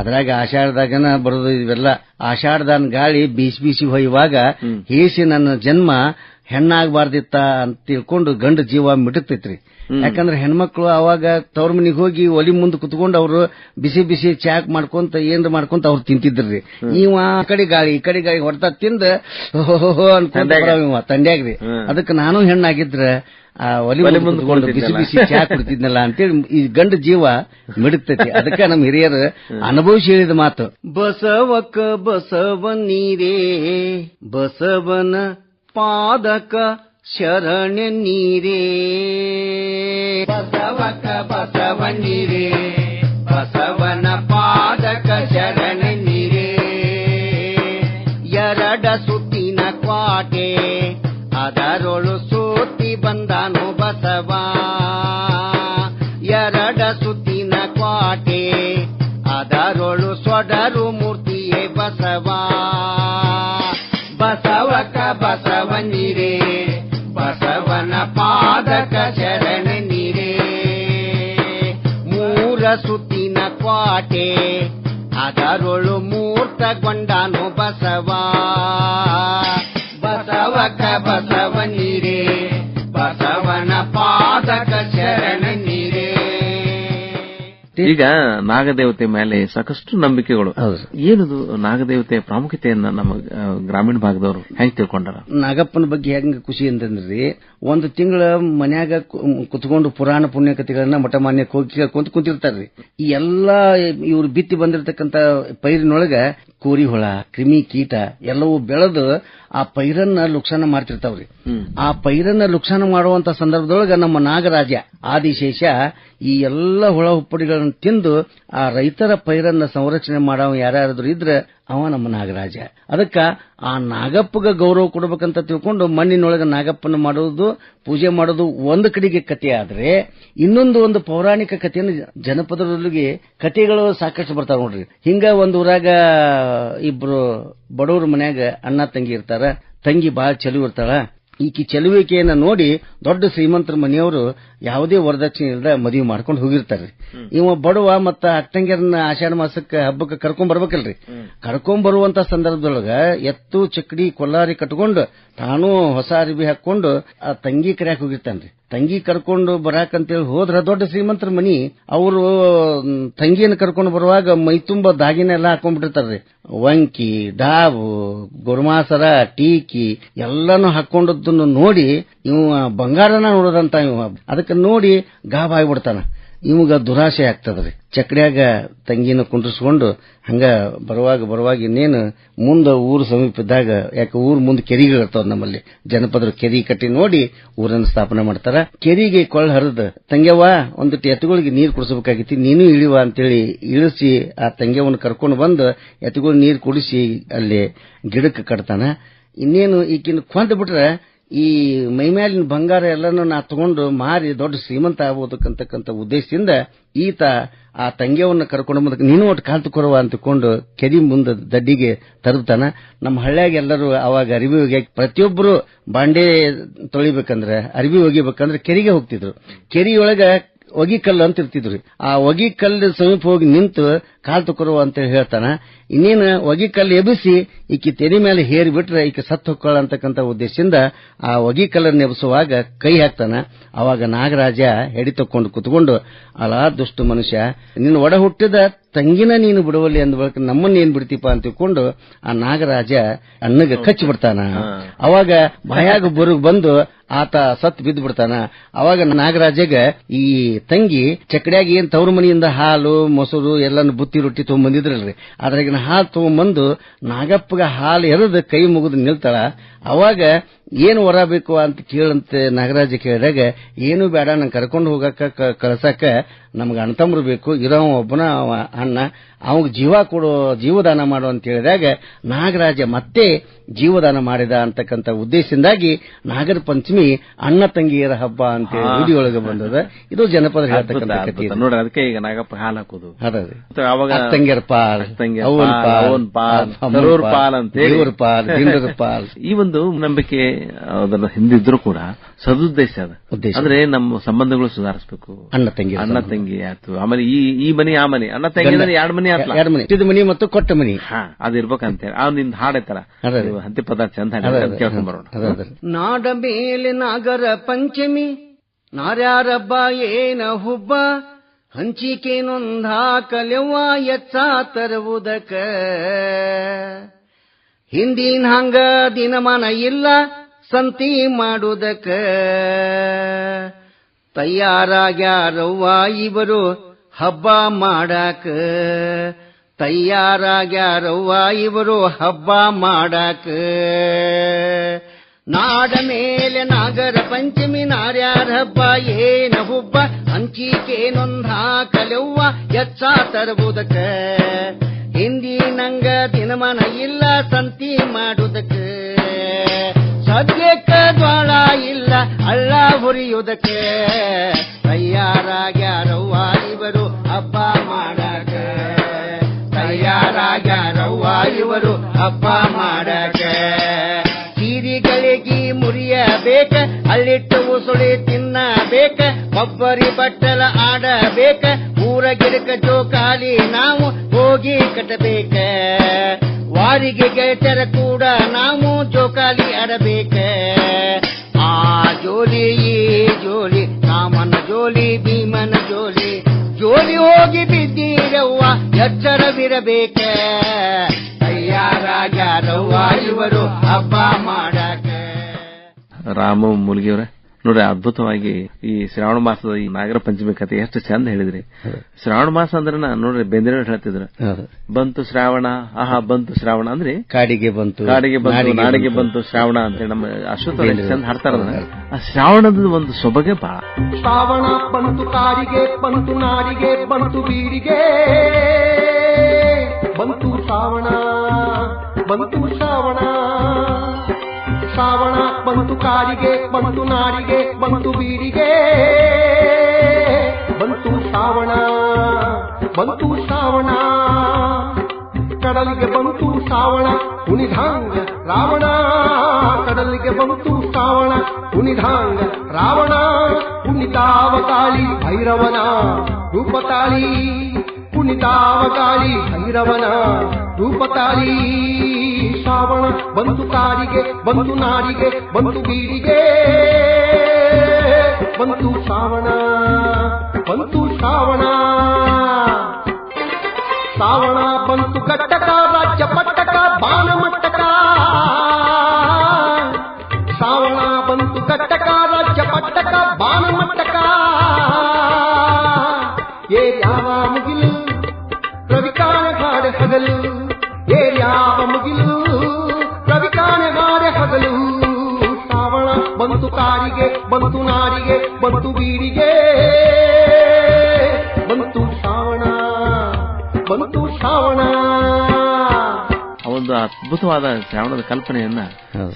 ಅದ್ರಾಗ ಆಷಾಢದಾಗನ ಬರೋದು ಇವೆಲ್ಲ. ಆಷಾಢದಾನ ಗಾಳಿ ಬೀಸಿ ಬೀಸಿ ಹೊಯ್ಯುವಾಗ ಹೇಸಿ ನನ್ನ ಜನ್ಮ ಹೆಣ್ಣಾಗಬಾರ್ದಿತ್ತ ಅಂತ ತಿಳ್ಕೊಂಡು ಗಂಡ ಜೀವ ಮಿಟಕ್ತೈತ್ರಿ. ಯಾಕಂದ್ರೆ ಹೆಣ್ಮಕ್ಳು ಅವಾಗ ತವ್ರ ಮನಿಗೆ ಹೋಗಿ ಒಲಿ ಮುಂದೆ ಕುತ್ಕೊಂಡು ಅವರು ಬಿಸಿ ಬಿಸಿ ಚಾಕ್ ಮಾಡ್ಕೊಂತ ಏನ್ರ ಮಾಡ್ಕೊಂತ ಅವ್ರು ತಿಂತಿದ್ರಿ. ಇವ ಆ ಕಡೆ ಗಾಳಿ ಈ ಕಡೆ ಗಾಳಿ ಹೊಡ್ತಾ ತಿಂದ ಅನ್ಕೊಂಡ ತಂಡ್ಯಾಗ್ರಿ. ಅದಕ್ಕೆ ನಾನು ಹೆಣ್ಣಾಗಿದ್ರ ಆ ಒಲಿ ಮುಂದೆ ಕುತ್ಕೊಂಡು ಬಿಸಿ ಬಿಸಿ ಚಾ ಕುಡ್ತಿದ್ನಲ್ಲ ಅಂತೇಳಿ ಈ ಗಂಡ ಜೀವ ಮಿಡುತ್ತೈತಿ. ಅದಕ್ಕೆ ನಮ್ ಹಿರಿಯರು ಅನುಭವಿಸಿ ಹೇಳಿದ ಮಾತು, ಬಸವಕ್ಕ ಬಸವನೀರೇ ಬಸವನ ಪಾದಕ ಶರಣ ನೀರೇ, ಬಸವಕ ಬಸವನೀರೇ ಬಸವನ ಪಾದಕ ಶರಣ ನೀರೇ, ಎರಡ ಸುತ್ತಿನ ಕ್ವಾಟೆ ಅದರೊಳು ಸೂತಿ ಬಂದಾನು ಬಸವ, ಎರಡ ಸುತ್ತಿನ ಕ್ವಾಟೆ ಅದರೊಳು ಸೊಡರು ಮೂರ್ತಿಯೇ ಬಸವ, ಬಸವಕ ಬಸವನೀರೇ ಬಸವನ ಪಾದಕ ಶರಣ ನೀರೇ, ಮೂರ ಸುತ್ತಿನ ಕ್ವಾಟೆ ಅದರೊಳು ಮೂರ್ತಗೊಂಡಾನು ಬಸವ, ಬಸವಕ ಬಸವನೀರೇ ಬಸವನ ಪಾದಕ ಶರಣ ನೀರೇ. ಈಗ ನಾಗದೇವತೆ ಮೇಲೆ ಸಾಕಷ್ಟು ನಂಬಿಕೆಗಳು. ಏನದು ನಾಗದೇವತೆಯ ಪ್ರಾಮುಖ್ಯತೆಯನ್ನ ನಮ್ಮ ಗ್ರಾಮೀಣ ಭಾಗದವರು ಹೆಂಗ್ ತಿಳ್ಕೊಂಡಾರ? ನಾಗಪ್ಪನ ಬಗ್ಗೆ ಹೆಂಗ ಖುಷಿ ಅಂತಂದ್ರಿ, ಒಂದು ತಿಂಗಳ ಮನ್ಯಾಗ ಕುತ್ಕೊಂಡು ಪುರಾಣ ಪುಣ್ಯಕಥೆಗಳನ್ನ ಮಠಮಾನ್ಯಕ್ಕೆ ಹೋಗಿ ಕೇಳ್ಕೊಂತ ಕುಂತಿರ್ತಾರ್ರಿ. ಈ ಎಲ್ಲಾ ಇವ್ರು ಬಿತ್ತಿ ಬಂದಿರತಕ್ಕಂತ ಪೈರಿನೊಳಗ ಕೋರಿ ಹುಳ, ಕ್ರಿಮಿ ಕೀಟ ಎಲ್ಲವೂ ಬೆಳೆದು ಆ ಪೈರನ್ನ ಲುಕ್ಸಾನ ಮಾಡ್ತಿರ್ತಾವ್ರಿ. ಆ ಪೈರನ್ನ ಲುಕ್ಸಾನ ಮಾಡುವಂತ ಸಂದರ್ಭದೊಳಗ ನಮ್ಮ ನಾಗರಾಜ ಆದಿಶೇಷ ಈ ಎಲ್ಲ ಹುಳ ಹುಪ್ಪಡಿಗಳನ್ನ ತಿಂದು ಆ ರೈತರ ಪೈರನ್ನ ಸಂರಕ್ಷಣೆ ಮಾಡವ ಯಾರಾದ್ರೂ ಇದ್ರೆ ಅವ ನಮ್ಮ ನಾಗರಾಜ. ಅದಕ್ಕ ಆ ನಾಗಪ್ಪಗ ಗೌರವ ಕೊಡಬೇಕಂತ ತಿಳ್ಕೊಂಡು ಮಣ್ಣಿನೊಳಗ ನಾಗಪ್ಪನ ಮಾಡೋದು ಪೂಜೆ ಮಾಡೋದು ಒಂದು ಕಡೆಗೆ ಕಥೆ ಆದ್ರೆ, ಇನ್ನೊಂದು ಒಂದು ಪೌರಾಣಿಕ ಕಥೆಯನ್ನು ಜನಪದರೊಳಗೆ ಕಥೆಗಳು ಸಾಕಷ್ಟು ಬರ್ತಾವ ನೋಡ್ರಿ. ಹಿಂಗ ಒಂದ್ ಊರಾಗ ಇಬ್ರು ಬಡವ್ರ ಮನ್ಯಾಗ ಅಣ್ಣ ತಂಗಿ ಇರ್ತಾರ. ತಂಗಿ ಬಾಳ ಚೆಲುವು ಇರ್ತಾಳ. ಈಕಿ ಚೆಲುವಿಕೆಯನ್ನ ನೋಡಿ ದೊಡ್ಡ ಶ್ರೀಮಂತರ ಮನೆಯವರು ಯಾವುದೇ ವರದಕ್ಷಿಣೆ ಇಲ್ಲದ ಮದುವೆ ಮಾಡ್ಕೊಂಡು ಹೋಗಿರ್ತಾರ್ರಿ. ಇವ ಬಡವ ಮತ್ತ ಅಕ್ಕಂಗ್ಯರನ್ನ ಆಷಾಢ ಮಾಸಕ್ಕೆ ಹಬ್ಬಕ್ಕೆ ಕರ್ಕೊಂಡ್ ಬರ್ಬೇಕಲ್ರಿ. ಕರ್ಕೊಂಡ್ ಬರುವಂತ ಸಂದರ್ಭದೊಳಗ ಎತ್ತು ಚಕ್ಕಡಿ ಕೊಲ್ಲಾರಿ ಕಟ್ಕೊಂಡು ತಾನು ಹೊಸ ಅರಿವಿ ಹಾಕೊಂಡು ಆ ತಂಗಿ ಕರ್ಯಾಕ್ ಹೋಗಿರ್ತಾನ್ರಿ. ತಂಗಿ ಕರ್ಕೊಂಡು ಬರಾಕಂತೇಳಿ ಹೋದ್ರ ದೊಡ್ಡ ಶ್ರೀಮಂತರ ಮನಿ ಅವರು ತಂಗಿಯನ್ನು ಕರ್ಕೊಂಡು ಬರುವಾಗ ಮೈತುಂಬ ದಾಗಿನ ಎಲ್ಲ ಹಾಕೊಂಡ್ಬಿಟ್ಟಿರ್ತಾರ್ರಿ. ವಂಕಿ, ಡಾವು, ಗುರುಮಾಸರ, ಟೀಕಿ ಎಲ್ಲಾನು ಹಾಕೊಂಡದ್ದನ್ನು ನೋಡಿ ಇವ ಬಂಗಾರನ ನೋಡೋದಂತ ಇವ. ಅದಕ್ಕೆ ನೋಡಿ ಗಾಬಾಗ್ಬಿಡ್ತಾನ. ಇವಾಗ ದುರಾಸೆ ಆಗ್ತದ್ರಿ. ಚಕ್ರ್ಯಾಗ ತಂಗಿನ ಕುಂಡ್ರಿಸ್ಕೊಂಡು ಹಂಗ ಬರುವಾಗ ಇನ್ನೇನು ಮುಂದ ಊರು ಸಮೀಪದಾಗ, ಯಾಕೆ ಊರ್ ಮುಂದೆ ಕೆರಿಗಳಿರ್ತಾವ ನಮ್ಮಲ್ಲಿ ಜನಪದರು, ಕೆರಿ ಕಟ್ಟಿ ನೋಡಿ ಊರನ್ನು ಸ್ಥಾಪನೆ ಮಾಡ್ತಾರ. ಕೆರಿಗೆ ಕೊಳ್ಳ ಹರಿದ ತಂಗ್ಯವ್ವ ಒಂದಿಟ್ಟು ಎತ್ತುಗಳಿಗೆ ನೀರು ಕುಡಿಸಬೇಕಾಗಿತ್ತು, ನೀನು ಇಳಿವ ಅಂತೇಳಿ ಇಳಿಸಿ ಆ ತಂಗ್ಯವನ್ನು ಕರ್ಕೊಂಡು ಬಂದು ಎತ್ತುಗಳು ನೀರು ಕುಡಿಸಿ ಅಲ್ಲಿ ಗಿಡಕ್ಕೆ ಕಟ್ತಾನ. ಇನ್ನೇನು ಈಕಿನ ಕೊಂದ್ ಬಿಟ್ರೆ ಈ ಮೈಮ್ಯಾಲಿನ ಬಂಗಾರ ಎಲ್ಲನೂ ನಾ ತಗೊಂಡು ಮಾರಿ ದೊಡ್ಡ ಶ್ರೀಮಂತ ಆಗ್ಬೋದಕ್ಕಂತಕ್ಕಂಥ ಉದ್ದೇಶದಿಂದ ಈತ ಆ ತಂಗಿಯವನ್ನ ಕರ್ಕೊಂಡು ಬಂದಕ್ಕೆ ನೀನು ಒಟ್ಟು ಕಾಲ್ತು ಕೊಡುವ ಅಂತಕೊಂಡು ಕೆರಿ ಮುಂದೆ ದಡ್ಡಿಗೆ ತರುತ್ತಾನ. ನಮ್ಮ ಹಳ್ಳಿಯಾಗ ಎಲ್ಲರೂ ಅವಾಗ ಅರಿವಿ ಒಗ್ಯಾಕ ಪ್ರತಿಯೊಬ್ಬರು ಬಾಂಡೆ ತೊಳಿಬೇಕಂದ್ರೆ ಅರಿವಿ ಒಗಿಬೇಕಂದ್ರೆ ಕೆರಿಗೆ ಹೋಗ್ತಿದ್ರು. ಕೆರಿಯೊಳಗ ಒಗಿಕಲ್ಲು ಅಂತ ಇರ್ತಿದ್ರಿ. ಆ ಒಗಿಕಲ್ಲು ಸಮೀಪ ಹೋಗಿ ನಿಂತು ಕಾಲ್ ತಕೊರುವ ಅಂತ ಹೇಳ್ತಾನ. ಇನ್ನೇನು ಒಗಿಕಲ್ಲು ಎಬ್ಬಿಸಿ ಈಕಿ ತೆರಿ ಮೇಲೆ ಹೇರಿ ಬಿಟ್ರೆ ಈಕೆ ಸತ್ತು ಹೊಕ್ಕಳ ಅಂತಕ್ಕಂಥ ಉದ್ದೇಶದಿಂದ ಆ ಒಗಿಕಲ್ಲನ್ನು ಎಬ್ಬಿಸುವಾಗ ಕೈ ಹಾಕ್ತಾನ. ಅವಾಗ ನಾಗರಾಜ ಹೆಡಿ ತಕ್ಕೊಂಡು ಕುತ್ಕೊಂಡು, ಅಲಾ ದುಷ್ಟ ಮನುಷ್ಯ, ನಿನ್ನ ಒಡ ಹುಟ್ಟಿದ ತಂಗಿನ ನೀನು ಬಿಡುವಲ್ಲಿ ಅಂದ ಬಳಿಕ ನಮ್ಮನ್ನ ಏನ್ ಬಿಡ್ತೀಪ ಅಂತ ತಿಳ್ಕೊಂಡು ಆ ನಾಗರಾಜ ಅಣ್ಣಗೆ ಕಚ್ಚಿ ಬಿಡ್ತಾನ. ಅವಾಗ ಬಾಯಾಗ ಬರುಗ್ ಬಂದು ಆತ ಸತ್ ಬಿದ್ದು ಬಿಡ್ತಾನ. ಅವಾಗ ನಾಗರಾಜಗ ಈ ತಂಗಿ ಚಕಡ್ಯಾಗ ಏನ್ ತವ್ರ ಮನೆಯಿಂದ ಹಾಲು ಮೊಸರು ಎಲ್ಲಾನು ಬುತ್ತಿ ರೊಟ್ಟಿ ತಗೊಂಡ್ಬಂದಿದ್ರಲ್ರಿ, ಅದ್ರಾಗಿನ ಹಾಲು ತಗೊಂಡ್ಬಂದು ನಾಗಪ್ಪಗ ಹಾಲು ಎರೆದು ಕೈ ಮುಗಿದು ನಿಲ್ತಾಳ. ಅವಾಗ ಏನು ವರ ಬೇಕು ಅಂತ ಕೇಳಂತೆ ನಾಗರಾಜ ಕೇಳಿದಾಗ, ಏನು ಬೇಡ ನಂಗೆ ಕರ್ಕೊಂಡು ಹೋಗಕ್ಕ ಕಳ್ಸಕ್ಕ ನಮ್ಗೆ ಅಣ್ಣತಮ್ಮರು ಬೇಕು, ಇರೋ ಒಬ್ಬನ ಅಣ್ಣ, ಅವಾಗ ಜೀವದಾನ ಮಾಡು ಅಂತ ಹೇಳಿದಾಗ ನಾಗರಾಜ ಮತ್ತೆ ಜೀವದಾನ ಮಾಡಿದ ಅಂತಕ್ಕಂಥ ಉದ್ದೇಶದಿಂದಾಗಿ ನಾಗರ ಪಂಚಮಿ ಅಣ್ಣ ತಂಗಿಯರ ಹಬ್ಬ ಅಂತ ವಿಡಿಯೊಳಗೆ ಬಂದದ. ಇದು ಜನಪದ ಹೇಳ್ತಕ್ಕಂಥ ಕಥೆ ನೋಡ್ರಿ. ಅದಕ್ಕೆ ಈಗ ನಾಗಪ್ಪ ಹಾಲು ಹಾಕೋದು, ತಂಗಿಯರ ಪಾಲ್, ಪಾಲ್ ಅಂತ ಪಾಲ್. ಈ ಒಂದು ನಂಬಿಕೆ ಅದರ ಹಿಂದಿದ್ರು ಕೂಡ ಸದುದ್ದೇಶ ಅದ. ಅಂದ್ರೆ ನಮ್ಮ ಸಂಬಂಧಗಳು ಸುಧಾರಿಸಬೇಕು. ಅಣ್ಣ ತಂಗಿ ಆಯ್ತು, ಆಮೇಲೆ ಈ ಮನಿ ಆ ಮನಿ, ಅಣ್ಣ ತಂಗಿ ಎರಡು ಮನಿ ಇದು ಮನಿ ಮತ್ತು ಕೊಟ್ಟ ಮನಿ ಅದಿರ್ಬೇಕಂತ ಹೇಳಿ ಅವ್ನ ನಿಂದ ಹಾಡೈತಾರ ಹಂತಿ ಪದಾರ್ಥ ಚಂದ ಕೇಳ್ಕೊಂಡ್ ಬರೋಣ. ನಾಡ ಮೇಲೆ ನಾಗರ ಪಂಚಮಿ ನಾರ್ಯಾರಬ್ಬ ಏನ ಹುಬ್ಬ ಹಂಚಿಕೆ ನೊಂದಾಕಲೆವ್ವ ಎಚ್ಚ ತರುವುದಕ ಹಿಂದಿನ ಹಂಗ ದಿನಮಾನ ಇಲ್ಲ ಸಂತಿ ಮಾಡುವುದಕ ತಯಾರಾಗ್ಯಾರವ್ವ ಇವರು ಹಬ್ಬ ಮಾಡಾಕ ತಯಾರಾಗ್ಯಾರವ್ವ ಇವರು ಹಬ್ಬ ಮಾಡಾಕ ನಾಡ ಮೇಲೆ ನಾಗರ ಪಂಚಮಿ ನಾರ್ಯಾರ ಹಬ್ಬ ಏನ ಹುಬ್ಬ ಹಂಚಿಕೆ ನೊಂದಾಕಲೆವ್ವ ಎಚ್ಚ ತರುವುದಕ ಹಿಂದಿನಂಗ ದಿನಮಾನ ಇಲ್ಲ ಸಂತಿ ಮಾಡುವುದಕ ಸದ್ಯಕ್ಕ ಜ್ವಾಳ ಇಲ್ಲ ಹಳ್ಳ ಹುರಿಯುವುದಕ್ಕೆ ತಯಾರಾಗ್ಯಾರವ್ವ ಇವರು ಹಬ್ಬ ಮಾಡಾಕ ತಯಾರಾಗ್ಯಾರವ್ವ ಇವರು ಹಬ್ಬ ಮಾಡಾಕ ಸೀರಿಗಳಿಗೆ ಮುರಿಯಬೇಕ ಅಲ್ಲಿಟ್ಟು ಉಸುಳಿ ತಿನ್ನಬೇಕ ಒಬ್ಬರಿ ಬಟ್ಟಲ ಆಡಬೇಕ ಊರ ಗಿಡಕ ಜೋಕಾಲಿ ನಾವು ಹೋಗಿ ಕಟ್ಟಬೇಕ ವಾರಿಗೆ ಗೆಳತರ ಕೂಡ ನಾವು ಜೋಕಾಲಿ ಆಡಬೇಕ ಆ ಜೋಲಿ ಈ ಜೋಲಿ ರಾಮನ ಜೋಲಿ ಭೀಮನ ಜೋಲಿ ಜೋಲಿ ಹೋಗಿ ಬಿದ್ದೀರವ್ವ ಎಚ್ಚರವಿರಬೇಕ ತಯಾರಾಗ್ಯಾರವ್ವ ಇವರು ಹಬ್ಬ ಮಾಡಾಕ. ರಾಮ ಮೂಲ್ಗಿಯವರ ನೋಡ್ರಿ, ಅದ್ಭುತವಾಗಿ ಈ ಶ್ರಾವಣ ಮಾಸದ ಈ ನಾಗರ ಪಂಚಮಿ ಕಥೆ ಎಷ್ಟು ಚಂದ ಹೇಳಿದ್ರಿ. ಶ್ರಾವಣ ಮಾಸ ಅಂದ್ರೆ ನೋಡ್ರಿ ಬೇಂದ್ರೆ ಹೇಳ್ತಿದ್ರು, ಬಂತು ಶ್ರಾವಣ ಆಹಾ ಬಂತು ಶ್ರಾವಣ ಅಂದ್ರೆ ಕಾಡಿಗೆ ಬಂತು ನಾಡಿಗೆ ಬಂತು ಶ್ರಾವಣ ಅಂತ ನಮ್ಮ ಅಶ್ವತ್ಥ ಚಂದ ಹಾಡ್ತಾರ. ಆ ಶ್ರಾವಣದ ಒಂದು ಸೊಬಗೆ ಬಹಳ. ಶ್ರಾವಣ ಬಂತು ಕಾಡಿಗೆ ಬಂತು ನಾಡಿಗೆ ಬಂತು ಬೀಡಿಗೆ ಬಂತು ಶ್ರಾವಣ ಬಂತು ಶ್ರಾವಣ ಶ್ರಾವಣ ಬಂತು ಕಾಡಿಗೆ ಬಂತು ನಾಡಿಗೆ ಬಂತು ಬೀಡಿಗೆ ಬಂತು ಶ್ರಾವಣ ಬಂತು ಶ್ರಾವಣ ಕಡಲಿಗೆ ಬಂತು ಶ್ರಾವಣ ಉಣಿಧಾಂಗ ರಾವಣ ಕಡಲಿಗೆ ಬಂತು ಶ್ರಾವಣ ಉಣಿಧಾಂಗ ರಾವಣ ಉಣಿತಾವ ಕಾಳಿ ಭೈರವನ ರೂಪತಾಳಿ ಕುಣಿತಾವ ಕಾಳಿ ಭೈರವನ ರೂಪತಾಳಿ ಶ್ರಾವಣ ಬಂತು ಕಾಡಿಗೆ ಬಂತು ನಾಡಿಗೆ ಬಂತು ಬೀಡಿಗೆ ಬಂತು ಶ್ರಾವಣ ಬಂತು ಶ್ರಾವಣ ಶ್ರಾವಣ ಬಂತು ಕಟ್ಟಕ ರಾಜ್ಯ ಪಟ್ಟಕ ಬಾಣ ಮಟ್ಟಕ ಶ್ರಾವಣ ಬಂತು ಕಟ್ಟಕ ರಾಜ್ಯ ಪಟ್ಟಕ ಬಾಣ ಮಟ್ಟಕ ಯಾವ ಮುಗಿಲು ರವಿಕಾಣ ಗಾಢ ಹಗಲು ಯಾವ ಮುಗಿಲು ರವಿಕಾಣ ಗಾಢ ಹಗಲು ಶ್ರಾವಣ ಬಂತು ಕಾಡಿಗೆ ಬಂತು ನಾಡಿಗೆ ಬಂತು ಬೀಡಿಗೆ ಬಂತು ಶ್ರಾವಣ ಬಂತು ಶ್ರಾವಣ. ಒಂದು ಅದ್ಭುತವಾದ ಶ್ರಾವಣದ ಕಲ್ಪನೆಯನ್ನ,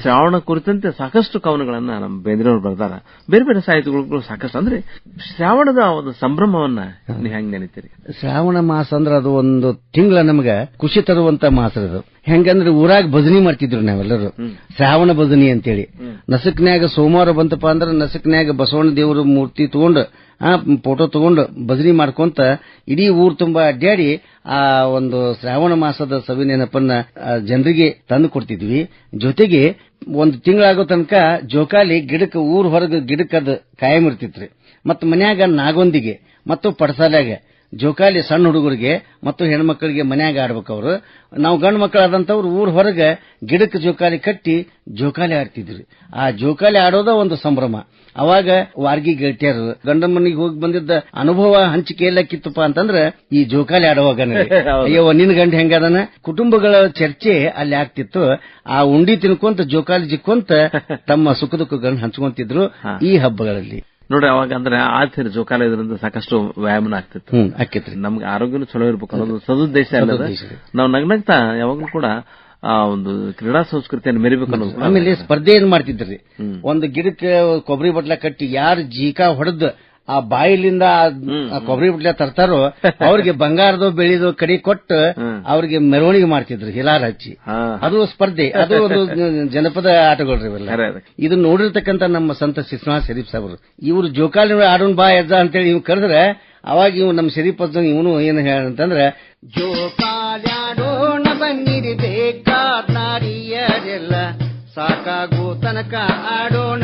ಶ್ರಾವಣ ಕುರಿತಂತೆ ಸಾಕಷ್ಟು ಕವನಗಳನ್ನ ನಮ್ಮ ಬೇಂದ್ರೆಯವರು ಬರೆದಾರ. ಬೇರೆ ಬೇರೆ ಸಾಹಿತಿಗಳು ಸಾಕಷ್ಟು. ಅಂದ್ರೆ ಶ್ರಾವಣದ ಒಂದು ಸಂಭ್ರಮವನ್ನ ನೀವು ಹೆಂಗ್ ನೆನೀತೀರಿ? ಶ್ರಾವಣ ಮಾಸ ಅಂದ್ರೆ ಅದು ಒಂದು ತಿಂಗಳ ನಮಗ ಖುಷಿ ತರುವಂತ ಮಾಸ ಅದು. ಹೆಂಗಂದ್ರೆ ಊರಾಗ ಭಜನಿ ಮಾಡ್ತಿದ್ರು ನಾವೆಲ್ಲರೂ, ಶ್ರಾವಣ ಭಜನಿ ಅಂತೇಳಿ. ನಸಕ್ನ್ಯಾಗ ಸೋಮವಾರ ಬಂತಪ್ಪ ಅಂದ್ರೆ ನಸಕ್ನ್ಯಾಗ ಬಸವಣ್ಣ ದೇವರ ಮೂರ್ತಿ ತಗೊಂಡು ಫೋಟೋ ತಗೊಂಡು ಭಜನಿ ಮಾಡ್ಕೊಂತ ಇಡೀ ಊರ್ ತುಂಬಾ ಅಡ್ಡಾಡಿ ಆ ಒಂದು ಶ್ರಾವಣ ಮಾಸದ ಸವಿ ನೆನಪನ್ನ ಜನರಿಗೆ ತಂದು ಕೊಡ್ತಿದ್ವಿ. ಜೊತೆಗೆ ಒಂದು ತಿಂಗಳಾಗೋ ತನಕ ಜೋಕಾಲಿ ಗಿಡಕ್ಕೆ ಊರ್ ಹೊರಗೆ ಗಿಡಕ್ಕದ ಕಾಯಂ ಇರ್ತಿತ್ರಿ. ಮತ್ತ ಮನ್ಯಾಗ ನಾಗೊಂದಿಗೆ ಮತ್ತು ಪಡಸಾಲ್ಯಾಗ ಜೋಕಾಲಿ ಸಣ್ಣ ಹುಡುಗರಿಗೆ ಮತ್ತು ಹೆಣ್ಮಕ್ಳಿಗೆ ಮನ್ಯಾಗ ಆಡ್ಬೇಕು. ಅವರು ನಾವು ಗಂಡು ಮಕ್ಕಳಾದಂತವ್ರು ಊರ್ ಹೊರಗೆ ಗಿಡಕ್ಕೆ ಜೋಕಾಲಿ ಕಟ್ಟಿ ಜೋಕಾಲಿ ಆಡ್ತಿದ್ರಿ. ಆ ಜೋಕಾಲಿ ಆಡೋದ ಒಂದು ಸಂಭ್ರಮ. ಅವಾಗ ವಾರ್ಗಿ ಗೆಳತಿಯರು ಗಂಡನ ಮನೆಗೆ ಹೋಗಿ ಬಂದಿದ್ದ ಅನುಭವ ಹಂಚಿಕೆ ಎಲ್ಲಕ್ಕಿತ್ತಪ್ಪ ಅಂತಂದ್ರೆ ಈ ಜೋಕಾಲಿ ಆಡುವಾಗ ಅಯ್ಯೋ ನಿನ್ ಗಂಡ ಹೆಂಗದನ ಕುಟುಂಬಗಳ ಚರ್ಚೆ ಅಲ್ಲಿ ಆಗ್ತಿತ್ತು. ಆ ಉಂಡಿ ತಿನ್ಕೊಂತ ಜೋಕಾಲಿ ಜಿಕ್ಕೊಂತ ತಮ್ಮ ಸುಖ ದುಃಖಗಳನ್ನ ಹಂಚ್ಕೊಂತಿದ್ರು ಈ ಹಬ್ಬಗಳಲ್ಲಿ. ನೋಡಿ, ಅವಾಗ ಅಂದ್ರೆ ಆಚೆ ಜೋಕಾಲಿ ಇದರಿಂದ ಸಾಕಷ್ಟು ವ್ಯಾಯಾಮನ ಆಗ್ತಿತ್ತು, ಆಕೇತ್ರಿ. ನಮ್ಗೆ ಆರೋಗ್ಯನೂ ಚಲೋ ಇರ್ಬೇಕು ಅನ್ನೋದು ಸದುದ್ದೇಶ ಅಲ್ಲದ. ನಾವು ನಗ್ನಗ್ತಾ ಯಾವಾಗ್ಲೂ ಕೂಡ ಆ ಒಂದು ಕ್ರೀಡಾ ಸಂಸ್ಕೃತಿಯನ್ನು ಮೆರಿಬೇಕು ಅನ್ನೋದು. ಆಮೇಲೆ ಸ್ಪರ್ಧೆ ಏನ್ ಮಾಡ್ತಿದ್ರಿ, ಒಂದು ಗಿಡಕ್ಕೆ ಕೊಬ್ಬರಿ ಬಟ್ಲ ಕಟ್ಟಿ ಯಾರು ಜೀಕಾ ಹೊಡೆದ್ ಆ ಬಾಯಿಲಿಂದ ಕೊಬ್ಬರಿ ಬಟ್ಲ ತರ್ತಾರೋ ಅವ್ರಿಗೆ ಬಂಗಾರದೋ ಬೆಳಿದೋ ಕಡಿ ಕೊಟ್ಟು ಅವ್ರಿಗೆ ಮೆರವಣಿಗೆ ಮಾಡ್ತಿದ್ರು ಹಿಲಾರ್ ಹಚ್ಚಿ. ಅದು ಸ್ಪರ್ಧೆ, ಅದು ಒಂದು ಜನಪದ ಆಟಗಳು ಇವೆಲ್ಲ. ಇದು ನೋಡಿರ್ತಕ್ಕಂಥ ನಮ್ಮ ಸಂತ ಶಿಸ್ನಾಥ್ ಶರೀಫ್ ಸಾಬ್ರು ಇವ್ರು ಜೋಕಾಲಿ ಆಡೋನ್ ಬಾ ಎಜ್ಜ ಅಂತೇಳಿ ಇವ್ ಕರೆದ್ರೆ ಅವಾಗ ಇವ್ ನಮ್ಮ ಶರೀಫ್ ಅಜ್ಜ ಇವನು ಏನು ಹೇಳಂತಂದ್ರೆ, ಜೋಕಾಲ್ಯಾಡೋಣ ಬನ್ನಿರಿ ಬೇಕಾದ ನಾರಿಯರೆಲ್ಲ ಸಾಕಾಗೋ ತನಕ ಆಡೋಣ,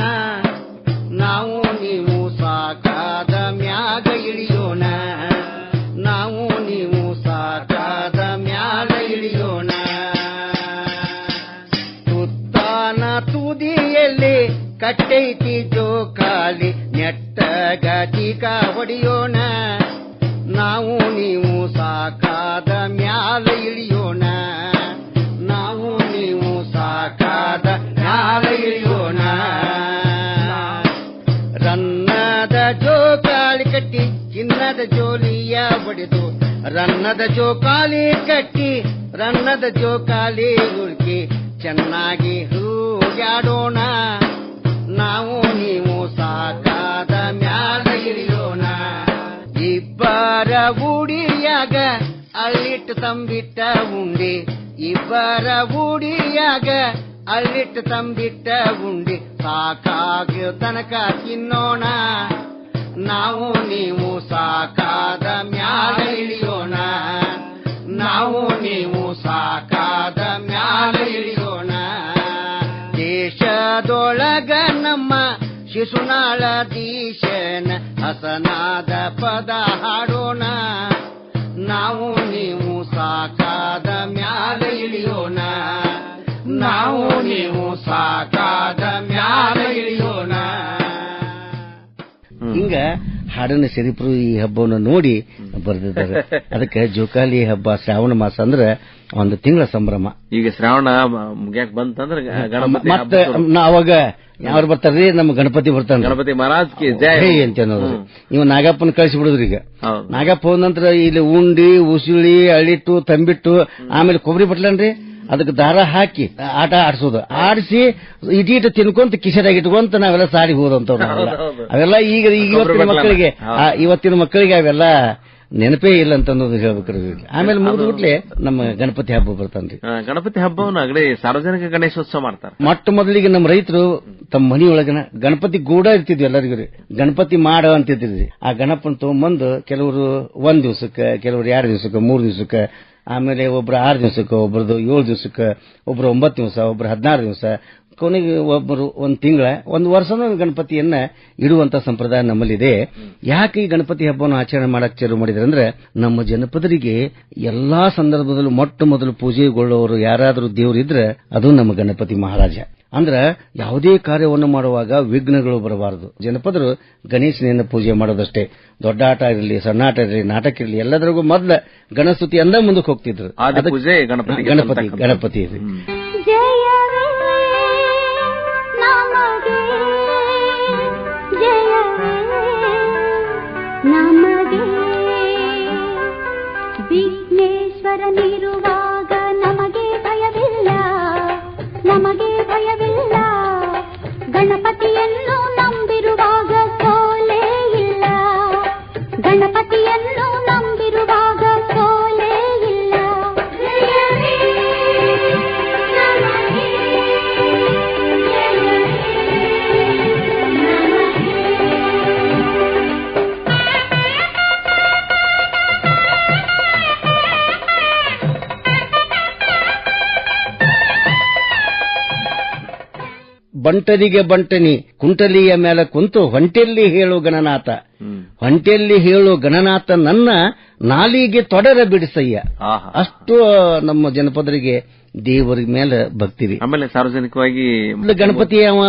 ನಾವು ನೀವು ಸಾಕಾದ ಮ್ಯಾಗ ಇಳಿಯೋಣ, ನಾವು ನೀವು ಸಾಕಾದ ಮ್ಯಾಗ ಇಳಿಯೋಣ. ತುತ್ತಾನ ತುದಿಯಲ್ಲಿ ಕಟ್ಟೈತಿ ಜೋಕಾಲಿ ನೆಟ್ಟಗ ಟೀಕ ಹೊಡೆಯೋಣ, ನಾವು ನೀವು ಸಾಕಾದ ಮ್ಯಾಲ ಇಳಿಯೋಣ, ನಾವು ನೀವು ಸಾಕಾದ ಮ್ಯಾಲ ಇಳಿಯೋಣ. ರನ್ನದ ಜೋಕಾಲಿ ಕಟ್ಟಿ ಚಿನ್ನದ ಜೋಲಿಯ ಹೊಡೆದು, ರನ್ನದ ಜೋಕಾಲಿ ಕಟ್ಟಿ ರನ್ನದ ಜೋಕಾಲಿ ಹುಡುಕಿ ಚೆನ್ನಾಗಿ ಹೂಗಾಡೋಣ, ನಾವು ನೀವು ಸಾಕಾದ ಮ್ಯಾಲ ಇಳಿಯೋಣ. ಇಬ್ಬರ ಉಡಿಯಾಗ ಅಳ್ಳಿಟ್ಟು ತಂಬಿಟ್ಟ ಉಂಡಿ, ಇಬ್ಬರ ಉಡಿಯಾಗ ಅಳ್ಳಿಟ್ಟು ತಂಬಿಟ್ಟ ಉಂಡಿ ಸಾಕಾಗ ತನಕ ತಿನ್ನೋಣ, ನಾವು ನೀವು ಸಾಕಾದ ಮ್ಯಾಲ ಇಳಿಯೋಣ, ನಾವು ನೀವು ಸಾಕಾದ ಮ್ಯಾಲ ಇಳಿಯೋಣ. ದೇಶದೊಳಗ ನಮ್ಮ ಶಿಶುನಾಳ ದೀಶನ ಹಸನಾದ ಪದ ಹಾಡೋಣ, ನಾವು ನೀವು ಸಾಕಾದ ಮ್ಯಾಲ ಇಳಿಯೋಣ, ನಾವು ನೀವು ಸಾಕಾದ ಮ್ಯಾಲ ಇಳಿಯೋಣ. ಹಿಂಗ ಹಾಡನ ಶರೀಫರು ಈ ಹಬ್ಬವನ್ನು ನೋಡಿ ಬರೆದಿದ್ದಾರೆ. ಅದಕ್ಕೆ ಜೋಕಾಲಿ ಹಬ್ಬ ಶ್ರಾವಣ ಮಾಸ ಅಂದ್ರೆ ಒಂದು ತಿಂಗಳ ಸಂಭ್ರಮ. ಈಗ ಶ್ರಾವಣ ಮುಗ್ಯಾಕ್ ಬಂತಂದ್ರೆ ಮತ್ತೆ ಅವಾಗ ಯಾರು ಬರ್ತಾರ್ರಿ, ನಮ್ಮ ಗಣಪತಿ ಬರ್ತಾನ, ಗಣಪತಿ ಮಹಾರಾಜ್ ಜೈ ಅಂತ ಅನ್ನೋದು. ಇವ ನಾಗಪ್ಪನ ಕಳಿಸಿ ಬಿಡುದ್ರಿ. ಈಗ ನಾಗಪ್ಪ ಹೋದ ನಂತರ ಇಲ್ಲಿ ಉಂಡಿ ಉಸುಳಿ ಅಳಿಟ್ಟು ತಂಬಿಟ್ಟು ಆಮೇಲೆ ಕೊಬ್ಬರಿ ಬಟ್ಲನ್ರಿ ಅದಕ್ಕೆ ದಾರ ಹಾಕಿ ಆಟ ಆಡ್ಸೋದು, ಆಡಿಸಿ ಇಟೀಟ ತಿನ್ಕೊಂತ ಕಿಸೆದಾಗ ಇಟ್ಕೊಂತ ನಾವೆಲ್ಲ ಸಾರಿ ಹೋದಂತವ್ರು. ಅವೆಲ್ಲ ಈಗ ಇವತ್ತಿನ ಮಕ್ಕಳಿಗೆ ಅವೆಲ್ಲ ನೆನಪೇ ಇಲ್ಲ ಅಂತ ಅನ್ನೋದು ಹೇಳ್ಬೇಕ್ರಿ. ಆಮೇಲೆ ಮುಗಿದ್ಬಿಟ್ಲೆ ನಮ್ಮ ಗಣಪತಿ ಹಬ್ಬ ಬರ್ತಾನ್ರಿ. ಗಣಪತಿ ಹಬ್ಬವನ್ನು ಅಗಡೆ ಸಾರ್ವಜನಿಕ ಗಣೇಶೋತ್ಸವ ಮಾಡ್ತಾರೆ. ಮೊಟ್ಟ ಮೊದಲಿಗೆ ನಮ್ಮ ರೈತರು ತಮ್ಮ ಮನೆಯೊಳಗನ ಗಣಪತಿ ಗೂಡ ಇರ್ತಿದ್ವಿ ಎಲ್ಲರಿಗೂ ರೀ. ಗಣಪತಿ ಮಾಡ ಅಂತಿದ್ರಿ. ಆ ಗಣಪನ ತಗೊಂಬಂದು ಕೆಲವರು 1 ದಿವಸಕ್ಕೆ, ಕೆಲವರು 2 ದಿವಸಕ್ಕೆ, 3 ದಿವಸಕ್ಕೆ, ಆಮೇಲೆ ಒಬ್ರು 6 ದಿವಸಕ್ಕೆ, ಒಬ್ರದ್ದು 7 ದಿವಸಕ್ಕೆ, ಒಬ್ರು 9 ದಿವಸ, ಒಬ್ರು 16 ದಿವಸ, ಕೊನೆಗೆ ಒಬ್ಬರು 1 ತಿಂಗಳ, 1 ವರ್ಷನೂ ಗಣಪತಿಯನ್ನ ಇಡುವಂತ ಸಂಪ್ರದಾಯ ನಮ್ಮಲ್ಲಿದೆ. ಯಾಕೆ ಈ ಗಣಪತಿ ಹಬ್ಬವನ್ನು ಆಚರಣೆ ಮಾಡಕ್ ಶುರು ಮಾಡಿದ್ರೆ ಅಂದ್ರೆ, ನಮ್ಮ ಜನಪದರಿಗೆ ಎಲ್ಲಾ ಸಂದರ್ಭದಲ್ಲೂ ಮೊಟ್ಟ ಮೊದಲು ಪೂಜೆಗೊಳ್ಳುವವರು ಯಾರಾದರೂ ದೇವರಿದ್ರೆ ಅದು ನಮ್ಮ ಗಣಪತಿ ಮಹಾರಾಜ. ಅಂದ್ರ ಯಾವುದೇ ಕಾರ್ಯವನ್ನು ಮಾಡುವಾಗ ವಿಘ್ನಗಳು ಬರಬಾರದು. ಜನಪದರು ಗಣೇಶನೆಯನ್ನು ಪೂಜೆ ಮಾಡೋದಷ್ಟೇ. ದೊಡ್ಡ ಆಟ ಇರಲಿ, ಸಣ್ಣ ಆಟ ಇರಲಿ, ನಾಟಕ ಇರಲಿ, ಎಲ್ಲದರಿಗೂ ಮೊದಲ ಗಣಸ್ತುತಿ ಅಂದ ಮುಂದಕ್ಕೆ ಹೋಗ್ತಿದ್ರು. ಗಣಪತಿ ವಿಘ್ನೇಶ್ವರನಿರುವಾಗ ನಮಗೆ ಭಯವಿಲ್ಲ, ಬಂಟರಿಗೆ ಬಂಟನಿ ಕುಂಟಲಿಯ ಮೇಲೆ ಕುಂತು ಹೊಂಟೆಲ್ಲಿ ಹೇಳು ಗಣನಾಥ. ಹೊಂಟೆಲ್ಲಿ ಹೇಳು ಗಣನಾಥ ನನ್ನ ನಾಲಿಗೆ ತೊಡರ ಬಿಡಿಸಯ್ಯ. ಅಷ್ಟು ನಮ್ಮ ಜನಪದರಿಗೆ ದೇವರ ಮೇಲೆ ಭಕ್ತಿ ರೀ. ಆಮೇಲೆ ಸಾರ್ವಜನಿಕವಾಗಿ ಗಣಪತಿ ಅವ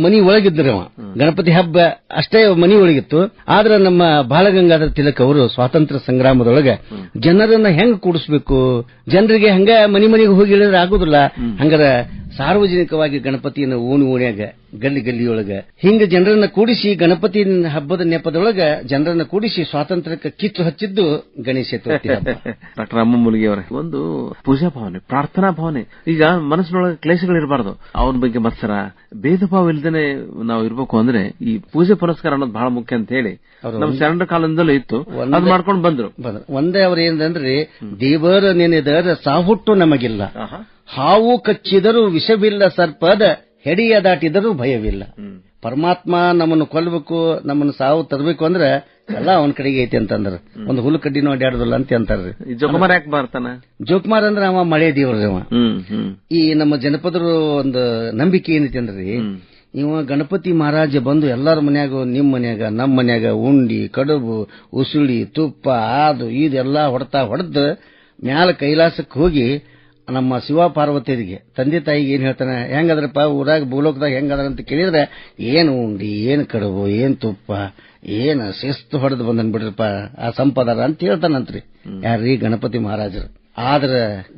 ಮನಿ ಒಳಗಿದ್ರು. ಅವ ಗಣಪತಿ ಹಬ್ಬ ಅಷ್ಟೇ ಮನಿ ಒಳಗಿತ್ತು. ಆದ್ರೆ ನಮ್ಮ ಬಾಲಗಂಗಾಧರ ತಿಲಕ್ ಅವರು ಸ್ವಾತಂತ್ರ್ಯ ಸಂಗ್ರಾಮದೊಳಗ ಜನರನ್ನ ಹೆಂಗ್ ಕೂಡಿಸ್ಬೇಕು, ಜನರಿಗೆ ಹಂಗ ಮನಿ ಮನಿಗೆ ಹೋಗಿ ಹೇಳಿದ್ರೆ ಆಗುದಿಲ್ಲ. ಹಂಗಾರ ಸಾರ್ವಜನಿಕವಾಗಿ ಗಣಪತಿಯನ್ನ ಓಣ್ಯಾಗ ಗಲ್ಲಿ ಗಲ್ಲಿಯೊಳಗ ಹಿಂಗ ಜನರನ್ನ ಕೂಡಿಸಿ ಗಣಪತಿ ಹಬ್ಬದ ನೆಪದೊಳಗ ಜನರನ್ನ ಕೂಡಿಸಿ ಸ್ವಾತಂತ್ರ್ಯಕ್ಕೆ ಕಿತ್ತು ಹಚ್ಚಿದ್ದು ಗಣೇಶ ಚತುರ್ಥಿ ಹಬ್ಬ. ಡಾಕ್ಟರ್ ರಾಮ ಮೂಲ್ಗಿ ಅವರೇ, ಒಂದು ಪೂಜಾ ಭಾವನೆ, ಪ್ರಾರ್ಥನಾ ಭಾವನೆ. ಈಗ ಮನಸ್ಸಿನೊಳಗೆ ಕ್ಲೇಶಗಳಿರಬಾರ್ದು. ಅವನ ಬಗ್ಗೆ ಮತ್ಸರ, ಭೇದ ಭಾವ ಇಲ್ದೇನೆ ನಾವು ಇರ್ಬೇಕು. ಅಂದ್ರೆ ಈ ಪೂಜೆ ಪುರಸ್ಕಾರ ಅನ್ನೋದು ಬಹಳ ಮುಖ್ಯ ಅಂತ ಹೇಳಿ ನಮ್ಮ ಶರಣರ ಕಾಲದಿಂದಲೂ ಇತ್ತು, ಅದು ಮಾಡ್ಕೊಂಡು ಬಂದ್ರು. ಒಂದೇ ಅವ್ರ ಏನಂದ್ರೆ ದೇವರ ನೆನೆದರ ಸಾಹುಟ್ಟು ನಮಗಿಲ್ಲ, ಹಾವು ಕಚ್ಚಿದರೂ ವಿಷವಿಲ್ಲ, ಸರ್ಪದ ಹೆಡಿಯ ದಾಟಿದರೂ ಭಯವಿಲ್ಲ. ಪರಮಾತ್ಮ ನಮ್ಮನ್ನು ಕೊಲ್ಲಬೇಕು, ನಮ್ಮನ್ನು ಸಾವು ತರಬೇಕು ಅಂದ್ರೆ ಎಲ್ಲ ಅವನ ಕಡೆಗೆ ಐತಿ ಅಂತಂದ್ರ ಒಂದು ಹುಲ್ಲು ಕಡ್ಡಿನೂ ಅಡ್ಯಾಡುದಿಲ್ಲ ಅಂತ ಅಂತಾರ್ರಿ. ಜೋಕುಮಾರ್ ಯಾಕೆ ಬರ್ತಾನ? ಜೋಕುಮಾರ್ ಅಂದ್ರೆ ಅವ ಮಳೆ ದೇವ್ರಿ. ಅವ ಈ ನಮ್ಮ ಜನಪದರು ಒಂದು ನಂಬಿಕೆ ಏನೈತಿ ಅಂದ್ರಿ, ಇವ ಗಣಪತಿ ಮಹಾರಾಜ ಬಂದು ಎಲ್ಲಾರ ಮನ್ಯಾಗ, ನಿಮ್ ಮನ್ಯಾಗ ನಮ್ಮ ಮನ್ಯಾಗ ಉಂಡಿ ಕಡುಬು ಉಸುಳಿ ತುಪ್ಪ ಅದು ಇದೆಲ್ಲಾ ಹೊಡೆದು ಮ್ಯಾಲ ಕೈಲಾಸಕ್ಕೆ ಹೋಗಿ ನಮ್ಮ ಶಿವ ಪಾರ್ವತಿಯರಿಗೆ ತಂದೆ ತಾಯಿಗೆ ಏನ್ ಹೇಳ್ತಾನೆ, ಹೆಂಗದ್ರಪ್ಪ ಊರಾಗ ಭೂಲೋಕದಾಗ ಹೆಂಗದ್ರ ಅಂತ ಕೇಳಿದ್ರೆ, ಏನು ಉಂಡಿ, ಏನ್ ಕಡುಬು, ಏನ್ ತುಪ್ಪ, ಏನ್ ಶಿಸ್ತು ಹೊಡೆದು ಬಂದನ್ ಬಿಡ್ರಪ್ಪ ಆ ಸಂಪದಾರ ಅಂತ ಹೇಳ್ತಾನಂತ್ರಿ. ಯಾರ್ರೀ? ಗಣಪತಿ ಮಹಾರಾಜರು. ಆದ್ರ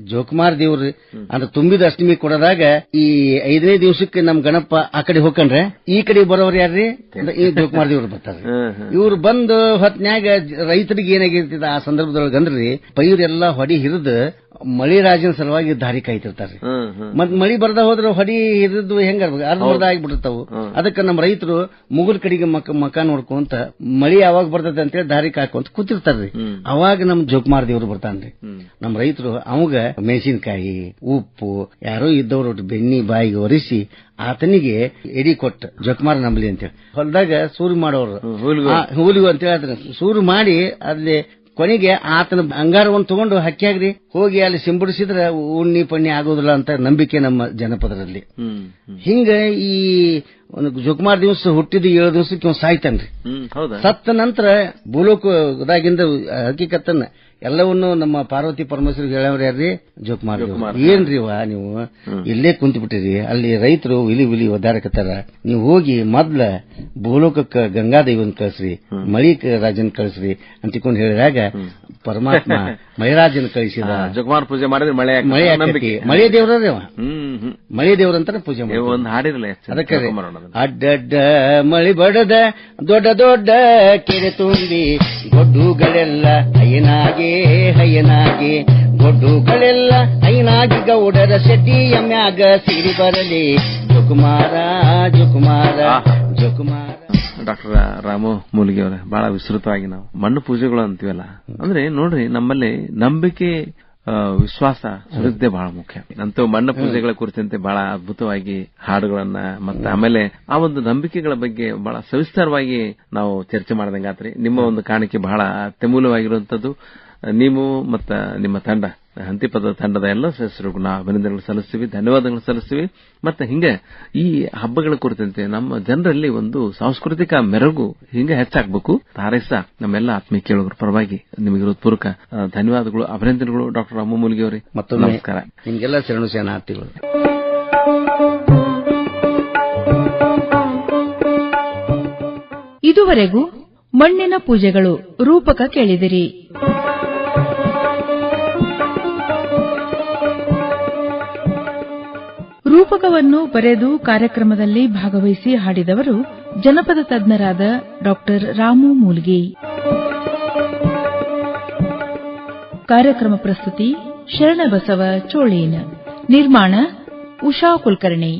ಜೋಕುಮಾರ್ ದೇವ್ರಿ ಅಂದ್ರೆ ತುಂಬಿದ ಅಷ್ಟಮಿ ಕೊಡದಾಗ ಈ 5ನೇ ದಿವಸಕ್ಕೆ ನಮ್ ಗಣಪ ಆ ಕಡೆ ಹೋಗ್ಕಂಡ್ರೆ ಈ ಕಡೆ ಬರೋರು ಯಾರ್ರಿ? ಈ ಜೋಕುಮಾರ್ ದೇವ್ರು ಬರ್ತಾರೆ. ಇವ್ರು ಬಂದು ಹೊತ್ನ್ಯಾಗ ರೈತರಿಗೆ ಏನಾಗಿರ್ತದ ಆ ಸಂದರ್ಭದೊಳಗೆ ಅಂದ್ರಿ, ಪೈರೆಲ್ಲಾ ಹೊಡಿ ಹಿರಿದು ಮಳಿರಾಜನ ಸಲುವಾಗಿ ದಾರಿ ಕಾಯ್ತಿರ್ತಾರೆ. ಮತ್ ಮಳಿ ಬರ್ದ ಹೋದ್ರೆ ಹೊಡಿ ಹಿರಿದು ಹೆಂಗ ಅರ್ಧ ಆಗಿಬಿಡ್ತಾವು. ಅದಕ್ಕೆ ನಮ್ಮ ರೈತರು ಮುಗುಲ್ ಕಡೆಗೆ ಮಕ ನೋಡ್ಕೊಂತ ಮಳಿ ಯಾವಾಗ ಬರ್ತದೆ ಅಂತೇಳಿ ದಾರಿ ಕಾಯ್ಕೊಂತ ಕೂತಿರ್ತಾರ್ರಿ. ಅವಾಗ ನಮ್ ಜೋಕುಮಾರ್ ದೇವ್ರು ಬರ್ತಾನ್ರಿ. ನಮ್ ರೈತರು ಅವಾಗ ಮೆಣಸಿನಕಾಯಿ, ಉಪ್ಪು ಯಾರೋ ಇದ್ದವ್ರು ಬೆನ್ನಿ ಬಾಯಿಗೆ ಒರೆಸಿ ಆತನಿಗೆ ಎಡಿ ಕೊಟ್ಟ ಜೋಕುಮಾರ್ ನಂಬಲಿ ಅಂತೇಳಿ ಹೊಲದಾಗ ಸೂರು ಮಾಡೋರು, ಹೂಲಿಗು ಅಂತ ಹೇಳಿದ್ರೆ ಸೂರು ಮಾಡಿ ಅಲ್ಲಿ ಕೊನೆಗೆ ಆತನ ಅಂಗಾರವನ್ನು ತಗೊಂಡು ಹಕ್ಕಿಯಾಗ್ರಿ ಹೋಗಿ ಅಲ್ಲಿ ಸಿಂಪಡಿಸಿದ್ರೆ ಉಣ್ಣಿ ಪಣ್ಣಿ ಆಗೋದಿಲ್ಲ ಅಂತ ನಂಬಿಕೆ ನಮ್ಮ ಜನಪದರಲ್ಲಿ. ಹಿಂಗ ಈ ಒಂದು ಜೋಕುಮಾರ್ ದಿವಸ ಹುಟ್ಟಿದ 7 ದಿವಸಕ್ಕೆ ಅವ್ನು ಸಾಯ್ತಾನ್ರಿ. ಸತ್ತ ನಂತರ ಭೂಲೋಕದಾಗಿಂದ ಹಕ್ಕಿಕತ್ತನ್ನ ಎಲ್ಲವನ್ನೂ ನಮ್ಮ ಪಾರ್ವತಿ ಪರಮೇಶ್ವರಿಗೆ ಹೇಳವ್ರ ಯಾರ್ರಿ? ಜೋಕುಮಾರ್. ಏನ್ರಿ ವಾ ನೀವು ಇಲ್ಲೇ ಕುಂತು ಬಿಟ್ಟಿರಿ, ಅಲ್ಲಿ ರೈತರು ವಿಲಿ ಒದ್ದಾಡಕತ್ತಾರ, ನೀವು ಹೋಗಿ ಮೊದ್ಲ ಭೂಲೋಕಕ್ಕ ಗಂಗಾದೇವನ್ ಕಳಿಸ್ರಿ, ಮಳಿ ರಾಜನ್ ಕಳಿಸ್ರಿ ಅಂತಿಕೊಂಡು ಹೇಳಿದಾಗ ಪರಮಾತ್ಮ ಮಳೆರಾಜನ ಕಳಿಸಿದ. ಜೋಕುಮಾರ್ ಪೂಜೆ ಮಾಡಿದ್ರೆ ಮಳೆ ಮಳೆ ದೇವ್ರೇ ಅವ, ಮಳೆ ದೇವ್ರಂತಾನೆ ಪೂಜೆ ಮಾಡಿ ಒಂದು ಹಾಡಿರಲ್ಲ. ಅದಕ್ಕೆ ಅಡ್ಡಡ್ಡ ಮಳಿ ಬಡದ ದೊಡ್ಡ ದೊಡ್ಡ ಕೆರೆ ತುಂಬಿ ಗೊಡ್ಡುಗಳೆಲ್ಲ ಹಯ್ಯನಾಗೆ ಗೊಡ್ಡುಗಳೆಲ್ಲ ಹೈನಾಗಿ ಗೌಡರ ಶೆಡ್ಡಿಯ ಮ್ಯಾಗ ಸಿರಿ ಬರಲಿ ಜೋಕುಮಾರ. ಡಾಕ್ಟರ್ ರಾಮು ಮೂಲ್ಗಿ ಅವರೇ, ಬಹಳ ವಿಸ್ತೃತವಾಗಿ ನಾವು ಮಣ್ಣು ಪೂಜೆಗಳು ಅಂತೀವಲ್ಲ, ಅಂದ್ರೆ ನೋಡ್ರಿ ನಮ್ಮಲ್ಲಿ ನಂಬಿಕೆ ವಿಶ್ವಾಸ ಶ್ರದ್ಧೆ ಬಹಳ ಮುಖ್ಯ. ಅಂತೂ ಮಣ್ಣು ಪೂಜೆಗಳ ಕುರಿತಂತೆ ಬಹಳ ಅದ್ಭುತವಾಗಿ ಹಾಡುಗಳನ್ನ ಮತ್ತೆ ಆಮೇಲೆ ಆ ಒಂದು ನಂಬಿಕೆಗಳ ಬಗ್ಗೆ ಬಹಳ ಸವಿಸ್ತಾರವಾಗಿ ನಾವು ಚರ್ಚೆ ಮಾಡಿದಂಗಾತ್ರಿ. ನಿಮ್ಮ ಒಂದು ಕಾಣಿಕೆ ಬಹಳ ಅತ್ಯಮೂಲ್ಯವಾಗಿರುವಂತದ್ದು. ನೀವು ಮತ್ತು ನಿಮ್ಮ ತಂಡ, ಹಂತಿಪದ ತಂಡದ ಎಲ್ಲ ಸದಸ್ಯರಿಗೂ ನಾವು ಅಭಿನಂದನೆಗಳು ಸಲ್ಲಿಸ್ತೀವಿ, ಧನ್ಯವಾದಗಳು ಸಲ್ಲಿಸ್ತೀವಿ. ಮತ್ತೆ ಹಿಂಗೆ ಈ ಹಬ್ಬಗಳ ಕುರಿತಂತೆ ನಮ್ಮ ಜನರಲ್ಲಿ ಒಂದು ಸಾಂಸ್ಕೃತಿಕ ಮೆರುಗು ಹಿಂಗೆ ಹೆಚ್ಚಾಗಬೇಕು ಹಾರೈಸ ನಮ್ಮೆಲ್ಲ ಆತ್ಮೀಯ ಕೇಳುಗರ ಪರವಾಗಿ ನಿಮಗೆ ಹೃತ್ಪೂರ್ವಕ ಧನ್ಯವಾದಗಳು, ಅಭಿನಂದನೆಗಳು. ಡಾಕ್ಟರ್ ರಾಮ ಮೂಲ್ಗಿ ಅವರೇ, ಮತ್ತೊಮ್ಮೆ ನಮಸ್ಕಾರ. ನಿಮಗೆಲ್ಲ ಶರಣು ಶರಣಾರ್ಥಿಗಳು. ಇದುವರೆಗೂ ಮಣ್ಣಿನ ಪೂಜೆಗಳು ರೂಪಕ ಕೇಳಿದಿರಿ. ರೂಪಕವನ್ನು ಬರೆದು ಕಾರ್ಯಕ್ರಮದಲ್ಲಿ ಭಾಗವಹಿಸಿ ಹಾಡಿದವರು ಜನಪದ ತಜ್ಞರಾದ ಡಾಕ್ಟರ್ ರಾಮು ಮೂಲ್ಗಿ. ಕಾರ್ಯಕ್ರಮ ಪ್ರಸ್ತುತಿ ಶರಣಬಸವ ಚೋಳೀನ್. ನಿರ್ಮಾಣ ಉಷಾ ಕುಲಕರ್ಣಿ.